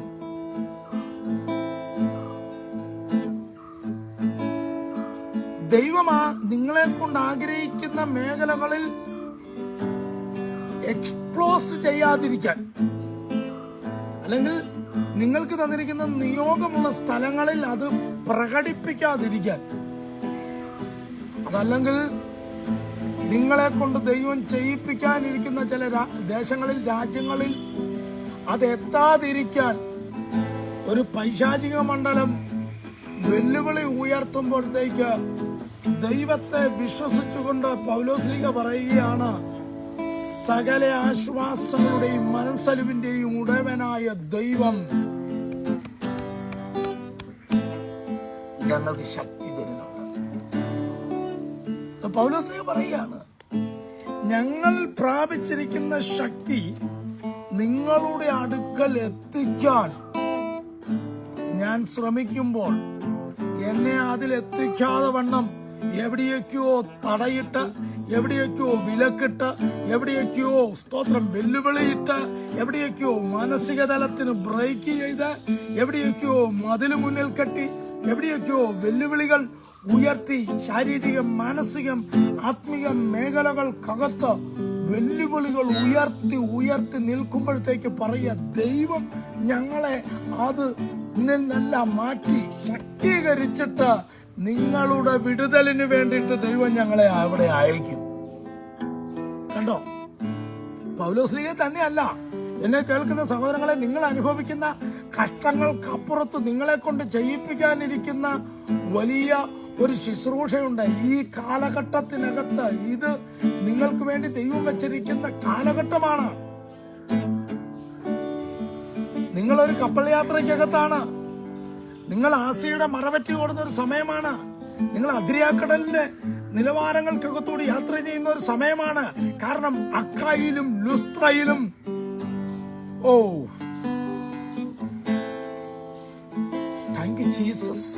ദൈവം നിങ്ങളെ കൊണ്ട് ആഗ്രഹിക്കുന്ന മേഖലകളിൽ എക്സ്പ്ലോസ് ചെയ്യാതിരിക്കാൻ, അല്ലെങ്കിൽ നിങ്ങൾക്ക് തന്നിരിക്കുന്ന നിയോഗമുള്ള സ്ഥലങ്ങളിൽ അത് പ്രകടിപ്പിക്കാതിരിക്കാൻ, അതല്ലെങ്കിൽ നിങ്ങളെ കൊണ്ട് ദൈവം ചെയ്യിപ്പിക്കാനിരിക്കുന്ന ചില ദേശങ്ങളിൽ, രാജ്യങ്ങളിൽ അത് എത്താതിരിക്കാൻ ഒരു പൈശാചിക മണ്ഡലം വെല്ലുവിളി ഉയർത്തുമ്പോഴത്തേക്ക് ദൈവത്തെ വിശ്വസിച്ചുകൊണ്ട് പൗലോസ്ലീഹ പറയുകയാണ്, സകല ആശ്വാസങ്ങളുടെയും മനസ്സലിവിന്റെയും ഉടയവനായ ദൈവം ഞങ്ങൾക്ക് ശക്തി തരുന്നുണ്ട്. പൗലോസ്ലീഹ പറയുകയാണ്, ഞങ്ങൾ പ്രാപിച്ചിരിക്കുന്ന ശക്തി നിങ്ങളുടെ അടുക്കൽ എത്തിക്കാൻ ഞാൻ ശ്രമിക്കുമ്പോൾ എന്നെ അതിലെത്തിക്കാതെ വണ്ണം എവിടെയൊക്കെയോ തടയിട്ട്, എവിടെയൊക്കെയോ വിലക്കിട്ട്, എവിടെയൊക്കെയോ സ്തോത്രം വെല്ലുവിളിയിട്ട്, എവിടെയൊക്കെയോ മാനസിക തലത്തിന് ബ്രേക്ക് ചെയ്ത്, എവിടെയൊക്കെയോ മതില് മുന്നിൽ കെട്ടി, എവിടെയൊക്കെയോ വെല്ലുവിളികൾ ഉയർത്തി, ശാരീരികം, മാനസികം, ആത്മീയ മേഖലകൾക്കകത്ത് വെല്ലുവിളികൾ ഉയർത്തി ഉയർത്തി നിൽക്കുമ്പോഴത്തേക്ക് പറയുക, ദൈവം ഞങ്ങളെ അത് നിന്നെല്ലാം മാറ്റി ശക്തീകരിച്ചിട്ട് നിങ്ങളുടെ വിടുതലിന് വേണ്ടിയിട്ട് ദൈവം ഞങ്ങളെ അവിടെ അയക്കും. കണ്ടോ? പൗലോസ്ലീഹ തന്നെയല്ല, എന്നെ കേൾക്കുന്ന സഹോദരങ്ങളെ, നിങ്ങൾ അനുഭവിക്കുന്ന കഷ്ടങ്ങൾക്കപ്പുറത്ത് നിങ്ങളെ കൊണ്ട് ചെയ്യിപ്പിക്കാനിരിക്കുന്ന വലിയ ഒരു ശുശ്രൂഷയുണ്ട്. ഈ കാലഘട്ടത്തിനകത്ത് ഇത് നിങ്ങൾക്ക് വേണ്ടി ദൈവം വെച്ചിരിക്കുന്ന കാലഘട്ടമാണ്. നിങ്ങളൊരു കപ്പൽ യാത്രയ്ക്കകത്താണ്. നിങ്ങൾ ആസിയുടെ മറവറ്റി ഓടുന്ന ഒരു സമയമാണ്. നിങ്ങൾ അദ്രിയാക്കടലിന്റെ നിലവാരങ്ങൾക്കകത്തൂടി യാത്ര ചെയ്യുന്ന ഒരു സമയമാണ്. കാരണം അക്കായിലും ലുസ്ത്രയിലും താങ്ക് യു ജീസസ്.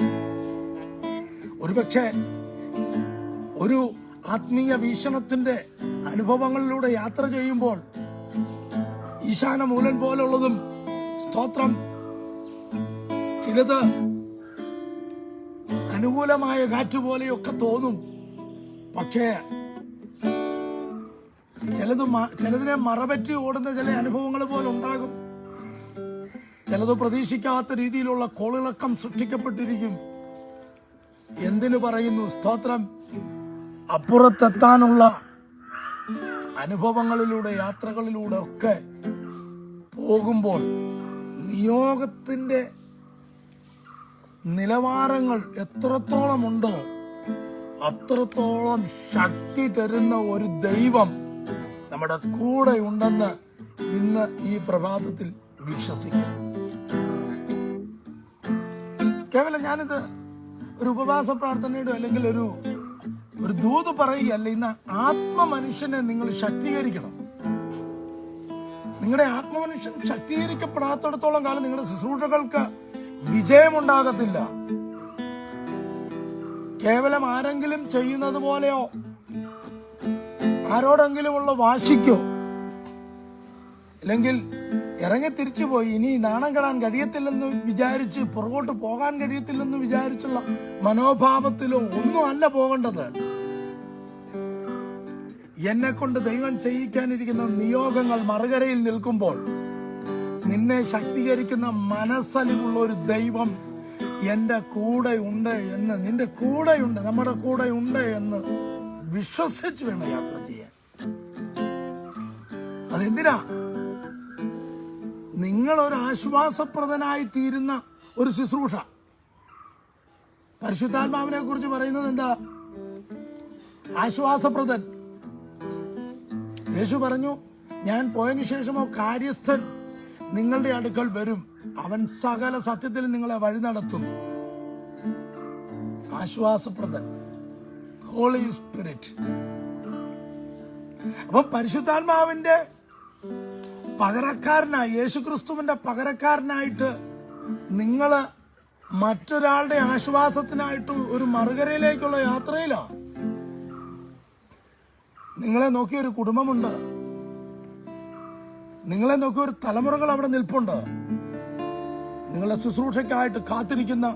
ഒരുപക്ഷെ ഒരു ആത്മീയ വീക്ഷണത്തിന്റെ അനുഭവങ്ങളിലൂടെ യാത്ര ചെയ്യുമ്പോൾ ഈശാന മൂലൻ പോലുള്ളതും സ്തോത്രം ചിലത് അനുകൂലമായ കാറ്റ് പോലെയൊക്കെ തോന്നും. പക്ഷേ ചിലതിനെ മറപറ്റി ഓടുന്ന ചില അനുഭവങ്ങൾ പോലെ ഉണ്ടാകും. ചിലത് പ്രതീക്ഷിക്കാത്ത രീതിയിലുള്ള കോളിളക്കം സൃഷ്ടിക്കപ്പെട്ടിരിക്കും. എന്തിനു പറയുന്നു? സ്തോത്രം. അപ്പുറത്തെത്താനുള്ള അനുഭവങ്ങളിലൂടെ, യാത്രകളിലൂടെ ഒക്കെ പോകുമ്പോൾ നിയോഗത്തിന്റെ നിലവാരങ്ങൾ എത്രത്തോളം ഉണ്ടോ അത്രത്തോളം ശക്തി തരുന്ന ഒരു ദൈവം നമ്മുടെ കൂടെ ഉണ്ടെന്ന് ഇന്ന് ഈ പ്രഭാതത്തിൽ വിശ്വസിക്കും. കേവലം ഞാനിത് ഒരു ഉപവാസ പ്രാർത്ഥനയുടെ അല്ലെങ്കിൽ ഒരു ദൂത് പറയുകയല്ല. ഇന്ന് ആത്മമനുഷ്യനെ നിങ്ങൾ ശക്തീകരിക്കണം. നിങ്ങളുടെ ആത്മമനുഷ്യൻ ശക്തീകരിക്കപ്പെടാത്തിടത്തോളം കാലം നിങ്ങളുടെ ശുശ്രൂഷകൾക്ക് വിജയമുണ്ടാകത്തില്ല. കേവലം ആരെങ്കിലും ചെയ്യുന്നത് പോലെയോ ആരോടെങ്കിലുമുള്ള വാശിക്കോ അല്ലെങ്കിൽ ഇറങ്ങി തിരിച്ചു പോയി ഇനി നാണം കെടാൻ കഴിയത്തില്ലെന്ന് വിചാരിച്ച് പുറകോട്ട് പോകാൻ കഴിയത്തില്ലെന്ന് വിചാരിച്ചുള്ള മനോഭാവത്തിലോ ഒന്നും അല്ല പോകേണ്ടത്. എന്നെ കൊണ്ട് ദൈവം ചെയ്യിക്കാനിരിക്കുന്ന നിയോഗങ്ങൾ മറുകരയിൽ നിൽക്കുമ്പോൾ നിന്നെ ശക്തീകരിക്കുന്ന മനസ്സലിവുള്ള ഒരു ദൈവം എന്റെ കൂടെ ഉണ്ട് എന്ന്, നിന്റെ കൂടെയുണ്ട്, നമ്മുടെ കൂടെ ഉണ്ട് എന്ന് വിശ്വസിച്ച് വേണം യാത്ര ചെയ്യാൻ. അതെന്തിനാ? നിങ്ങളൊരു ആശ്വാസപ്രദനായി തീരുന്ന ഒരു ശുശ്രൂഷ. പരിശുദ്ധാത്മാവിനെ കുറിച്ച് പറയുന്നത് എന്താ? ആശ്വാസപ്രദൻ. യേശു പറഞ്ഞു, ഞാൻ പോയതിനു ശേഷമോ കാര്യസ്ഥൻ നിങ്ങളുടെ അടുക്കൽ വരും, അവൻ സകല സത്യത്തിൽ നിങ്ങളെ വഴി നടത്തും. ആശ്വാസപ്രദൻ, ഹോളി സ്പിരിറ്റ്. അപ്പൊ പരിശുദ്ധാത്മാവിന്റെ പകരക്കാരനായി, യേശുക്രിസ്തുവിന്റെ പകരക്കാരനായിട്ട് നിങ്ങള് മറ്റൊരാളുടെ ആശ്വാസത്തിനായിട്ട് ഒരു മറുകരയിലേക്കുള്ള യാത്രയിലാണ്. നിങ്ങളെ നോക്കിയൊരു കുടുംബമുണ്ട്, നിങ്ങളെ നോക്കി ഒരു തലമുറകൾ അവിടെ നിൽപ്പുണ്ട്. നിങ്ങളുടെ ശുശ്രൂഷയ്ക്കായിട്ട് കാത്തിരിക്കുന്ന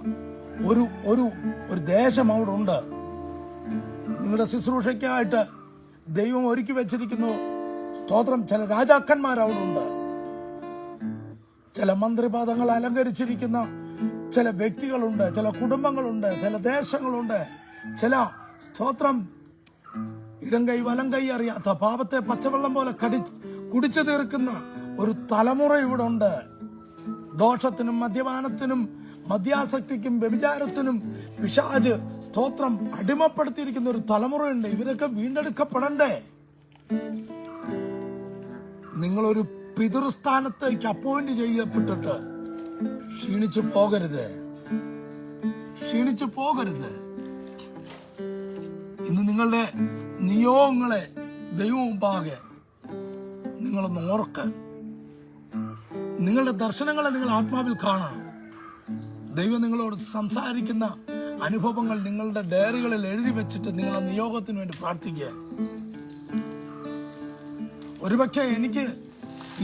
ഒരു ദേശം അവിടെ ഉണ്ട്. നിങ്ങളുടെ ശുശ്രൂഷയ്ക്കായിട്ട് ദൈവം ഒരുക്കി വെച്ചിരിക്കുന്നു. സ്തോത്രം. ചില രാജാക്കന്മാർ അവിടെ ഉണ്ട്, ചില മന്ത്രിപദങ്ങൾ അലങ്കരിച്ചിരിക്കുന്ന ചില വ്യക്തികളുണ്ട്, ചില കുടുംബങ്ങളുണ്ട്, ചില ദേശങ്ങളുണ്ട്, ചില സ്തോത്രം ഇടം കൈ വലം കൈ അറിയാത്ത പാപത്തെ പച്ചവെള്ളം പോലെ കുടിച്ചു തീർക്കുന്ന ഒരു തലമുറ ഇവിടെ ഉണ്ട്. ദോഷത്തിനും മദ്യപാനത്തിനും മദ്യാസക്തിക്കും വ്യഭിചാരത്തിനും പിശാച് സ്തോത്രം അടിമപ്പെടുത്തിയിരിക്കുന്ന ഒരു തലമുറയുണ്ട്. ഇവരൊക്കെ വീണ്ടെടുക്കപ്പെടണ്ടേ? നിങ്ങളൊരു പിതൃസ്ഥാനത്തേക്ക് അപ്പോയിന്റ് ചെയ്യപ്പെട്ടിട്ട് ക്ഷീണിച്ചു പോകരുത്. ഇന്ന് നിങ്ങളുടെ നിയോഗങ്ങളെ ദൈവമുമ്പാകെ നിങ്ങളൊന്ന് ഓർക്ക്. നിങ്ങളുടെ ദർശനങ്ങളെ നിങ്ങൾ ആത്മാവിൽ കാണണം. ദൈവം നിങ്ങളോട് സംസാരിക്കുന്ന അനുഭവങ്ങൾ നിങ്ങളുടെ ഡയറികളിൽ എഴുതി വെച്ചിട്ട് നിങ്ങൾ ആ നിയോഗത്തിന് വേണ്ടി പ്രാർത്ഥിക്കുക. ഒരുപക്ഷെ എനിക്ക്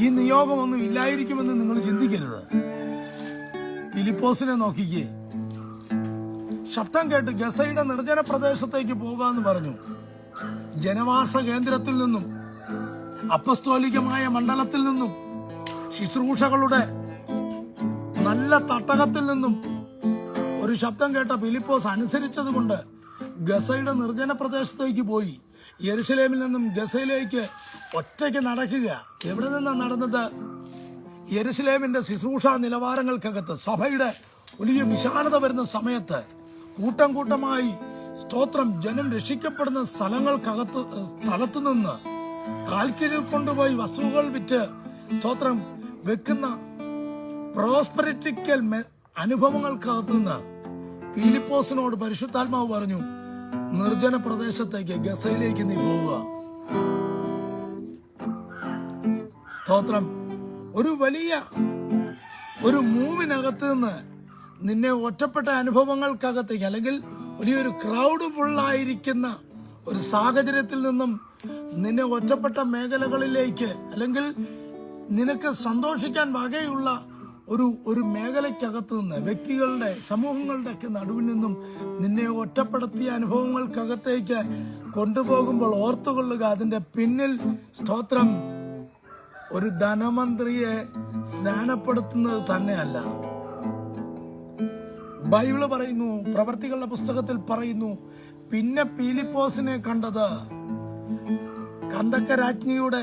ഈ നിയോഗമൊന്നും ഇല്ലായിരിക്കുമെന്ന് നിങ്ങൾ ചിന്തിക്കരുത്. ഫിലിപ്പോസിനെ നോക്കിക്കേ. ശബ്ദം കേട്ട് ഗസയുടെ നിർജ്ജന പ്രദേശത്തേക്ക് പോകാന്ന് പറഞ്ഞു. ജനവാസ കേന്ദ്രത്തിൽ നിന്നും അപ്പസ്തോലികമായ മണ്ഡലത്തിൽ നിന്നും ശുശ്രൂഷകളുടെ നല്ല തട്ടകത്തിൽ നിന്നും ഒരു ശബ്ദം കേട്ട ഫിലിപ്പോസ് അനുസരിച്ചത് കൊണ്ട് ഗസയുടെ നിർജ്ജന പ്രദേശത്തേക്ക് പോയി. യെരുശലേമിൽ നിന്നും ഗസയിലേക്ക് ഒറ്റയ്ക്ക് നടക്കുക. എവിടെ നിന്നാണ് നടന്നത്? യെരുശലേമിന്റെ ശുശ്രൂഷ നിലവാരങ്ങൾക്കകത്ത് സഭയുടെ വലിയ വിശാലത വരുന്ന സമയത്ത് കൂട്ടം കൂട്ടമായി സ്തോത്രം ജനം രക്ഷിക്കപ്പെടുന്ന സ്ഥലത്ത് നിന്ന് കാൽക്കീഴിൽ കൊണ്ടുപോയി വസ്തുക്കൾ വിറ്റ് സ്തോത്രം വെക്കുന്ന പ്രോസ്പെരിറ്റിക്കൽ അനുഭവങ്ങൾക്കകത്ത് നിന്ന് ഫിലിപ്പോസിനോട് പരിശുദ്ധാത്മാവ് പറഞ്ഞു, നിർജ്ജന പ്രദേശത്തേക്ക് ഗസയിലേക്ക് നീ പോവുക. സ്തോത്രം. ഒരു വലിയ ഒരു മൂവിനകത്ത് നിന്ന് നിന്നെ ഒറ്റപ്പെട്ട അനുഭവങ്ങൾക്കകത്തേക്ക് അല്ലെങ്കിൽ വലിയൊരു ക്രൗഡ് ഫുള്ളായിരിക്കുന്ന ഒരു സാഹചര്യത്തിൽ നിന്നും നിന്നെ ഒറ്റപ്പെട്ട മേഖലകളിലേക്ക് അല്ലെങ്കിൽ നിനക്ക് സന്തോഷിക്കാൻ വകയുള്ള ഒരു മേഖലയ്ക്കകത്ത് നിന്ന് വ്യക്തികളുടെ സമൂഹങ്ങളുടെ ഒക്കെ നടുവിൽ നിന്നും നിന്നെ ഒറ്റപ്പെടുത്തിയ അനുഭവങ്ങൾക്കകത്തേക്ക് കൊണ്ടുപോകുമ്പോൾ ഓർത്തുകൊള്ളുക, അതിന്റെ പിന്നിൽ സ്തോത്രം ഒരു ധനമന്ത്രിയെ സ്നാനപ്പെടുത്തുന്നത് തന്നെയല്ല. ബൈബിള് പറയുന്നു, പ്രവർത്തികളുടെ പുസ്തകത്തിൽ പറയുന്നു, പിന്നെ പീലിപ്പോസിനെ കണ്ടത് കന്ദക്ക രാജ്ഞിയുടെ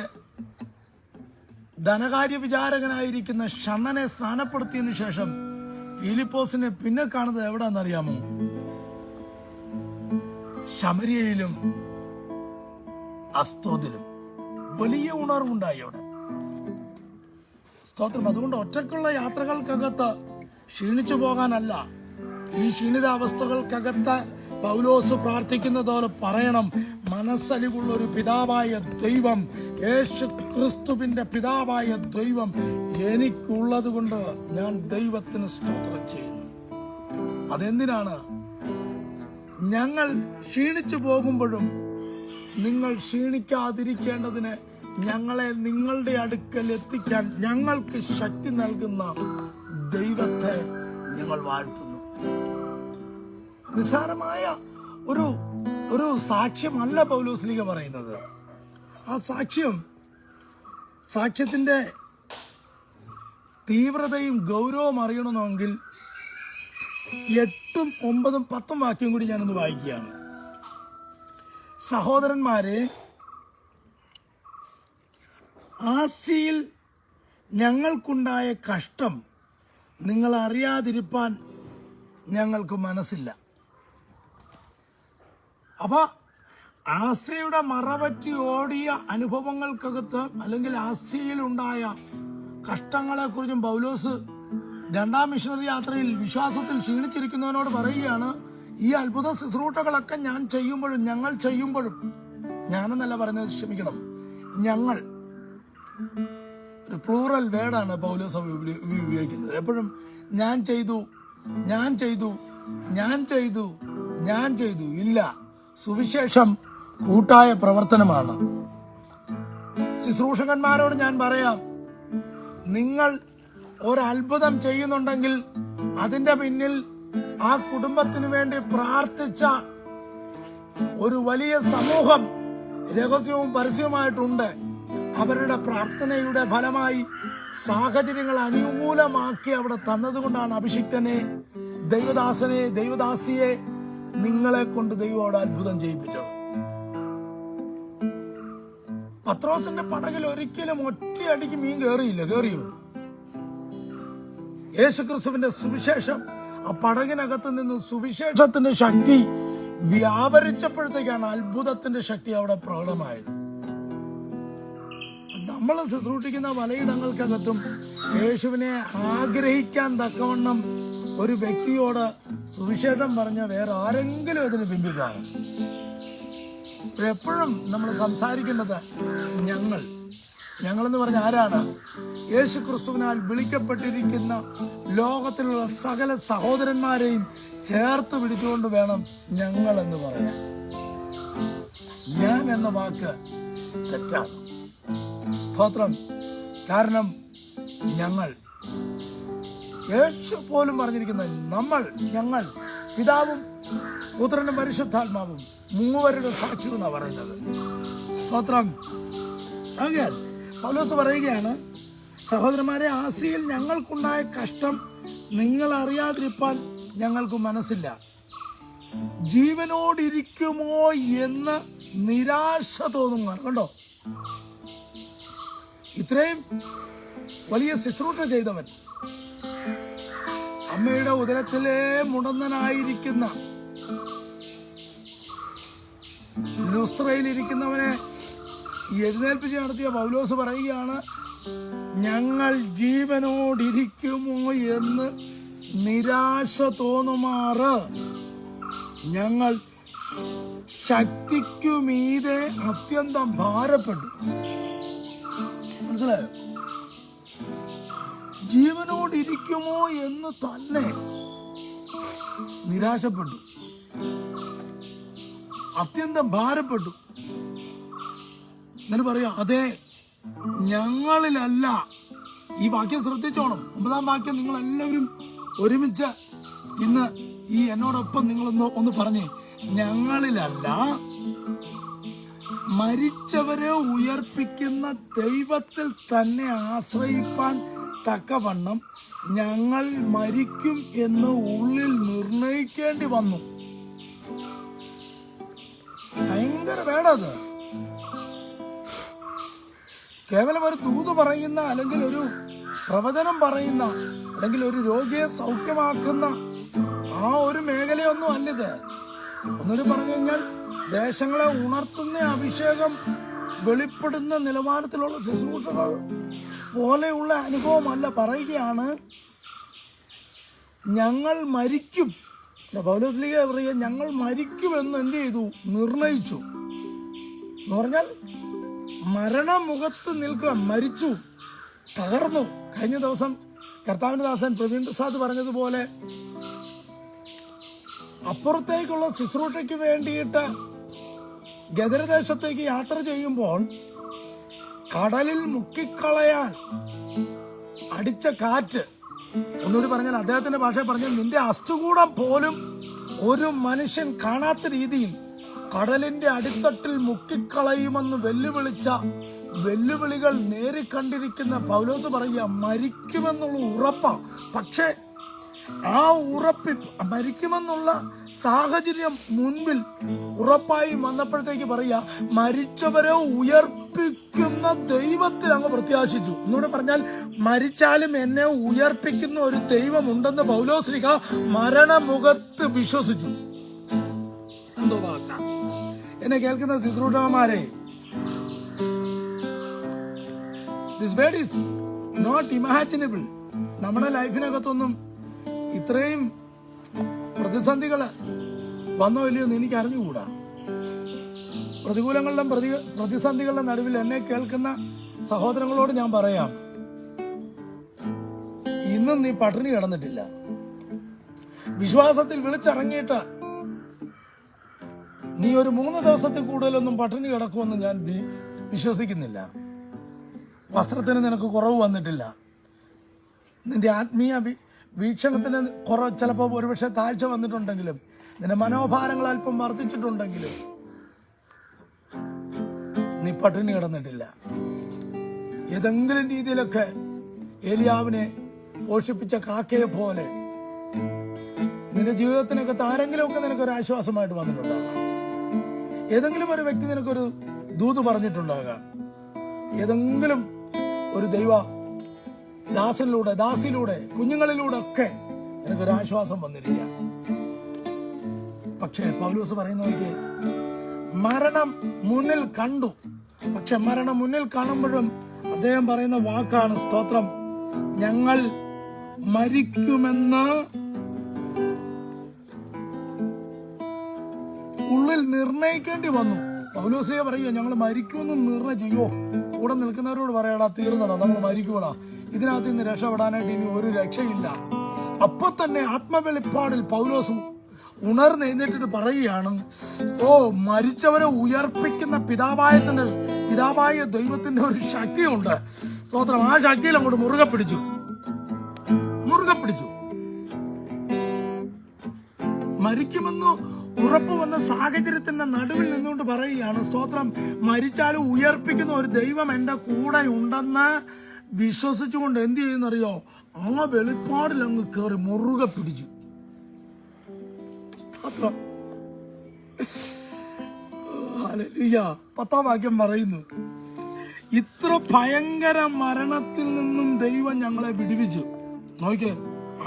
ധനകാര്യ വിചാരകനായിരിക്കുന്ന ഷണ്ണനെ സ്നാനപ്പെടുത്തിയതിനു ശേഷം പീലിപ്പോസിനെ പിന്നെ കാണുന്നത് എവിടാന്നറിയാമോ? ശമരിയയിലും അസ്തോദിലും. വലിയ ഉണർവുണ്ടായി അവിടെ. സ്തോത്രം. അതുകൊണ്ട് ഒറ്റയ്ക്കുള്ള യാത്രകൾക്കകത്ത് ക്ഷീണിച്ചു പോകാനല്ല, ഈ ക്ഷീണിതാവസ്ഥകൾക്കകത്ത് പൗലോസ് പ്രാർത്ഥിക്കുന്നത് പോലെ പറയണം, മനസ്സലിവുള്ള ഒരു പിതാവായ ദൈവം, യേശു ക്രിസ്തുവിന്റെ പിതാവായ ദൈവം എനിക്കുള്ളത് കൊണ്ട് ഞാൻ ദൈവത്തിന് സ്തോത്രം ചെയ്യുന്നു. അതെന്തിനാണ്? ഞങ്ങൾ ക്ഷീണിച്ചു പോകുമ്പോഴും നിങ്ങൾ ക്ഷീണിക്കാതിരിക്കേണ്ടതിന് ഞങ്ങളെ നിങ്ങളുടെ അടുക്കൽ എത്തിക്കാൻ ഞങ്ങൾക്ക് ശക്തി നൽകുന്ന ദൈവത്തെ ഞങ്ങൾ വാഴ്ത്തുന്നു. നിസ്സാരമായ ഒരു സാക്ഷ്യമല്ല പൗലോസ്ലീഹ പറയുന്നത്. ആ സാക്ഷ്യത്തിന്റെ തീവ്രതയും ഗൗരവവും അറിയണമെങ്കിൽ 8, 9, 10 വാക്യം കൂടി ഞാനൊന്ന് വായിക്കുകയാണ്. സഹോദരന്മാരെ, ആസിയിൽ ഞങ്ങൾക്കുണ്ടായ കഷ്ടം നിങ്ങൾ അറിയാതിരിപ്പാൻ ഞങ്ങൾക്ക് മനസ്സില്ല. അപ്പൊ ആസിയുടെ മറപറ്റി ഓടിയ അനുഭവങ്ങൾക്കകത്ത്, അല്ലെങ്കിൽ ആസിയിലുണ്ടായ കഷ്ടങ്ങളെ കുറിച്ചും പൗലോസ് 2ാം മിഷണറി യാത്രയിൽ വിശ്വാസത്തിൽ ക്ഷീണിച്ചിരിക്കുന്നവനോട് പറയുകയാണ്, ഈ അത്ഭുത ശുശ്രൂഷകളൊക്കെ ഞങ്ങൾ ചെയ്യുമ്പോഴും, ഞാനെന്നല്ല പറയുന്നത്, ക്ഷമിക്കണം, ഞങ്ങൾ, ഒരു പ്ലൂറൽ വേർഡാണ് പൗലോസ് ഉപയോഗിക്കുന്നത്. എപ്പോഴും ഞാൻ ചെയ്തു ഇല്ല. സുവിശേഷം കൂട്ടായ പ്രവർത്തനമാണ്. ശുശ്രൂഷകന്മാരോട് ഞാൻ പറയാം, നിങ്ങൾ ഒരത്ഭുതം ചെയ്യുന്നുണ്ടെങ്കിൽ അതിന്റെ പിന്നിൽ ആ കുടുംബത്തിന് വേണ്ടി പ്രാർത്ഥിച്ച ഒരു വലിയ സമൂഹം രഹസ്യവും പരസ്യവുമായിട്ടുണ്ട്. അവരുടെ പ്രാർത്ഥനയുടെ ഫലമായി സാഹചര്യങ്ങൾ അനുകൂലമാക്കി അവിടെ തന്നതുകൊണ്ടാണ് അഭിഷിക്തനെ, ദൈവദാസിയെ നിങ്ങളെ കൊണ്ട് ദൈവം അവിടെ അത്ഭുതം ചെയ്യിപ്പിച്ചത്. പത്രോസിന്റെ പടകിൽ ഒരിക്കലും ഒറ്റയടിക്ക് മീൻ കയറിയോ? യേശുക്രിസ്തുവിന്റെ സുവിശേഷം ആ പടകിനകത്ത് നിന്ന് സുവിശേഷത്തിന്റെ ശക്തി വ്യാപരിച്ചപ്പോഴത്തേക്കാണ് അത്ഭുതത്തിന്റെ ശക്തി അവിടെ പ്രകടമായത്. നമ്മൾ ശുശ്രൂഷിക്കുന്ന പലയിടങ്ങൾക്കകത്തും യേശുവിനെ ആഗ്രഹിക്കാൻ തക്കവണ്ണം ഒരു വ്യക്തിയോട് സുവിശേഷം പറഞ്ഞ വേറെ ആരെങ്കിലും അതിന് ബിംബിക്കാണ്. എപ്പോഴും നമ്മൾ സംസാരിക്കേണ്ടത് ഞങ്ങളെന്ന് പറഞ്ഞ ആരാണ്? യേശു ക്രിസ്തുവിനാൽ വിളിക്കപ്പെട്ടിരിക്കുന്ന ലോകത്തിലുള്ള സകല സഹോദരന്മാരെയും ചേർത്ത് പിടിച്ചുകൊണ്ട് വേണം ഞങ്ങൾ എന്ന് പറയാൻ. ഞാൻ എന്ന വാക്ക് തെറ്റാണ്. സ്തോത്രം. കാരണം ഞങ്ങൾ, യേശു പോലും പറഞ്ഞിരിക്കുന്നത് ഞങ്ങൾ പിതാവും പുത്രനും പരിശുദ്ധാത്മാവും 3 സാക്ഷികൾ എന്നാണ് പറയുന്നത്. സ്തോത്രം. അങ്ങനെ പൗലോസ് പറയുകയാണ്, സഹോദരന്മാരെ, ആസിയിൽ ഞങ്ങൾക്കുണ്ടായ കഷ്ടം നിങ്ങൾ അറിയാതിരിപ്പാൻ ഞങ്ങൾക്ക് മനസ്സില്ല. ജീവനോടിരിക്കുമോ എന്ന് നിരാശ തോന്നുകയാണ്. കണ്ടോ, ഇത്രയും വലിയ ശുശ്രൂഷ ചെയ്തവൻ, അമ്മയുടെ ഉദരത്തിലെ മുടന്തനായിരിക്കുന്ന, ലുസ്ത്രയിലിരിക്കുന്നവനെ എഴുന്നേൽപ്പിച്ച് നടത്തിയ പൗലോസ് പറയുകയാണ്, ഞങ്ങൾ ജീവനോടിരിക്കുമോ എന്ന് നിരാശ തോന്നുമാറ് ഞങ്ങൾ ശക്തിക്കുമീതെ അത്യന്തം ഭാരപ്പെട്ടു. മനസ്സിലായോ? ജീവനോടിരിക്കുമോ എന്ന് തന്നെ നിരാശപ്പെട്ടു, അത്യന്തം ഭാരപ്പെട്ടു. എന്നിട്ട് പറയാ, അതെ, ഞങ്ങളിലല്ല. ഈ വാക്യം ശ്രദ്ധിച്ചോണം. 9ാം വാക്യം നിങ്ങൾ എല്ലാവരും ഒരുമിച്ച് ഇന്ന് ഈ എന്നോടൊപ്പം നിങ്ങളൊന്ന് പറഞ്ഞേ. ഞങ്ങളിലല്ല, മരിച്ചവരെ ഉയർപ്പിക്കുന്ന ദൈവത്തിൽ തന്നെ ആശ്രയിപ്പാൻ തക്കവണ്ണം ഞങ്ങൾ മരിക്കും എന്ന് ഉള്ളിൽ നിർണയിക്കേണ്ടി വന്നു. ഭയങ്കര വേടത്. കേവലം ഒരു ദൂത് പറയുന്ന, അല്ലെങ്കിൽ ഒരു പ്രവചനം പറയുന്ന, അല്ലെങ്കിൽ ഒരു രോഗിയെ സൗഖ്യമാക്കുന്ന ആ ഒരു മേഖലയൊന്നും അല്ലിത്. ഒന്നുകൂടി പറഞ്ഞു കഴിഞ്ഞാൽ ദേശങ്ങളെ ഉണർത്തുന്ന അഭിഷേകം വെളിപ്പെടുന്ന നിലവാരത്തിലുള്ള ശുശ്രൂഷകൾ പോലെയുള്ള അനുഭവമല്ല. പറയുകയാണ് ഞങ്ങൾ മരിക്കും. പൗലോസ് ലീഗ പറയുക ഞങ്ങൾ മരിക്കുമെന്ന് എന്ത് ചെയ്തു? നിർണയിച്ചു. എന്ന് പറഞ്ഞാൽ മരണമുഖത്ത് നിൽക്കുക. മരിച്ചു, തകർന്നു. കഴിഞ്ഞ ദിവസം കർത്താവിന്റെ ദാസൻ പ്രവീൺ പ്രസാദ് പറഞ്ഞതുപോലെ അപ്പുറത്തേക്കുള്ള ശുശ്രൂഷയ്ക്ക് വേണ്ടിയിട്ട് ഗദരദേശത്തേക്ക് യാത്ര ചെയ്യുമ്പോൾ കടലിൽ മുക്കിക്കളയാൻ അടിച്ച കാറ്റ്, ഒന്നുകൂടി പറഞ്ഞാൽ അദ്ദേഹത്തിന്റെ ഭാഷയിൽ പറഞ്ഞാൽ നിന്റെ അസ്ഥികൂടം പോലും ഒരു മനുഷ്യൻ കാണാത്ത രീതിയിൽ കടലിന്റെ അടിത്തട്ടിൽ മുക്കിക്കളയുമെന്ന് വെല്ലുവിളിച്ച വെല്ലുവിളികൾ നേരിക്കണ്ടിരിക്കുന്ന പൗലോസ് പറയുക മരിക്കുമെന്നുള്ള ഉറപ്പാ. പക്ഷേ ആ മരിക്കുമെന്നുള്ള സാഹചര്യം മുൻപിൽ ഉറപ്പായി വന്നപ്പോഴത്തേക്ക് പറയുക മരിച്ചവരെ ഉയർപ്പിക്കുന്ന ദൈവത്തിൽ അങ്ങ് പ്രത്യാശിച്ചു. എന്നോട് പറഞ്ഞാൽ മരിച്ചാലും എന്നെ ഉയർപ്പിക്കുന്ന ഒരു ദൈവമുണ്ടെന്ന് പൗലോസ് ലീഗ മരണമുഖത്ത് വിശ്വസിച്ചു. എന്തോ വാക്ക എന്നെ കേൾക്കുന്ന ശുശ്രൂഷകന്മാരെ, ദിസ് വേർഡ് ഈസ് നോട്ട് ഇമാജിനബിൾ. നമ്മുടെ ലൈഫിനകത്തൊന്നും ഇത്രയും പ്രതിസന്ധികൾ വന്നോ ഇല്ലയോ എന്ന് എനിക്ക് അറിഞ്ഞുകൂടാ. പ്രതികൂലങ്ങളിലും പ്രതിസന്ധികളുടെ നടുവിൽ എന്നെ കേൾക്കുന്ന സഹോദരങ്ങളോട് ഞാൻ പറയാം, ഇന്നും നീ പട്ടിണി കിടന്നിട്ടില്ല. വിശ്വാസത്തിൽ വിളിച്ചിറങ്ങിയിട്ട് നീ ഒരു 3 ദിവസത്തിൽ കൂടുതലൊന്നും പട്ടിണി കിടക്കുമെന്ന് ഞാൻ വിശ്വസിക്കുന്നില്ല. വസ്ത്രത്തിന് നിനക്ക് കുറവ് വന്നിട്ടില്ല. നിന്റെ ആത്മീയ വീക്ഷണത്തിന് ചിലപ്പോൾ ഒരുപക്ഷെ താഴ്ച വന്നിട്ടുണ്ടെങ്കിലും, നിന്റെ മനോഭാരങ്ങൾ അല്പം വർദ്ധിച്ചിട്ടുണ്ടെങ്കിലും നീ പട്ടിണി കിടന്നിട്ടില്ല. ഏതെങ്കിലും രീതിയിലൊക്കെ ഏലിയാവിനെ പോഷിപ്പിച്ച കാക്കയെ പോലെ നിന്റെ ജീവിതത്തിനകത്ത് ആരെങ്കിലുമൊക്കെ നിനക്കൊരു ആശ്വാസമായിട്ട് വന്നിട്ടുണ്ടാകാം. ഏതെങ്കിലും ഒരു വ്യക്തി നിനക്കൊരു ദൂത് പറഞ്ഞിട്ടുണ്ടാകാം. ഏതെങ്കിലും ഒരു ദൈവ ദാസിലൂടെ കുഞ്ഞുങ്ങളിലൂടെ ഒക്കെ നിനക്കൊരു ആശ്വാസം വന്നിരിക്കാം. പക്ഷേ പൗലോസ് പറയുന്ന മരണം മുന്നിൽ കണ്ടു. പക്ഷെ മരണം മുന്നിൽ കാണുമ്പോഴും അദ്ദേഹം പറയുന്ന വാക്കാണ്, സ്തോത്രം, ഞങ്ങൾ മരിക്കുമെന്ന് ഉള്ളിൽ നിർണയിക്കേണ്ടി വന്നു. പൗലോസിനെ പറയുക ഞങ്ങൾ മരിക്കുമെന്ന് നിർണയിച്ചോ. കൂടെ നിൽക്കുന്നവരോട് പറയടാ, തീർന്നടാ, നമ്മൾ മരിക്കൂടാ, ഇതിനകത്ത് നിന്ന് രക്ഷപ്പെടാനായിട്ട് ഇനി ഒരു രക്ഷയില്ല. അപ്പൊ തന്നെ ആത്മവെളിപ്പാടിൽ പൗലോസ് ഉണർന്നെഴുന്നേറ്റിട്ട് പറയുകയാണ്, ഓ, മരിച്ചവരെ ഉയർപ്പിക്കുന്ന പിതാവായ ദൈവത്തിന്റെ ഒരു ശക്തിയുണ്ട്. സ്തോത്രം. ആ ശക്തിയിൽ അങ്ങോട്ട് മുറുകെ പിടിച്ചു. മരിക്കുമെന്ന് ഉറപ്പ് വന്ന സാഹചര്യത്തിന്റെ നടുവിൽ നിന്നുകൊണ്ട് പറയുകയാണ്, സ്തോത്രം, മരിച്ചാലും ഉയർപ്പിക്കുന്ന ഒരു ദൈവം എന്റെ കൂടെ ഉണ്ടെന്ന് വിശ്വസിച്ചുകൊണ്ട് എന്ത് ചെയ്യുന്നറിയോ, ആ വെളിപ്പാടിൽ അങ്ങ് കയറി മുറുകെ പിടിച്ചു. സ്തോത്രം. ഹല്ലേലൂയ. 10-ാം വാക്യം പറയുന്നു, ഇത്ര ഭയങ്കര മരണത്തിൽ നിന്നും ദൈവം ഞങ്ങളെ വിടുവിച്ചു. നോക്കിയേ,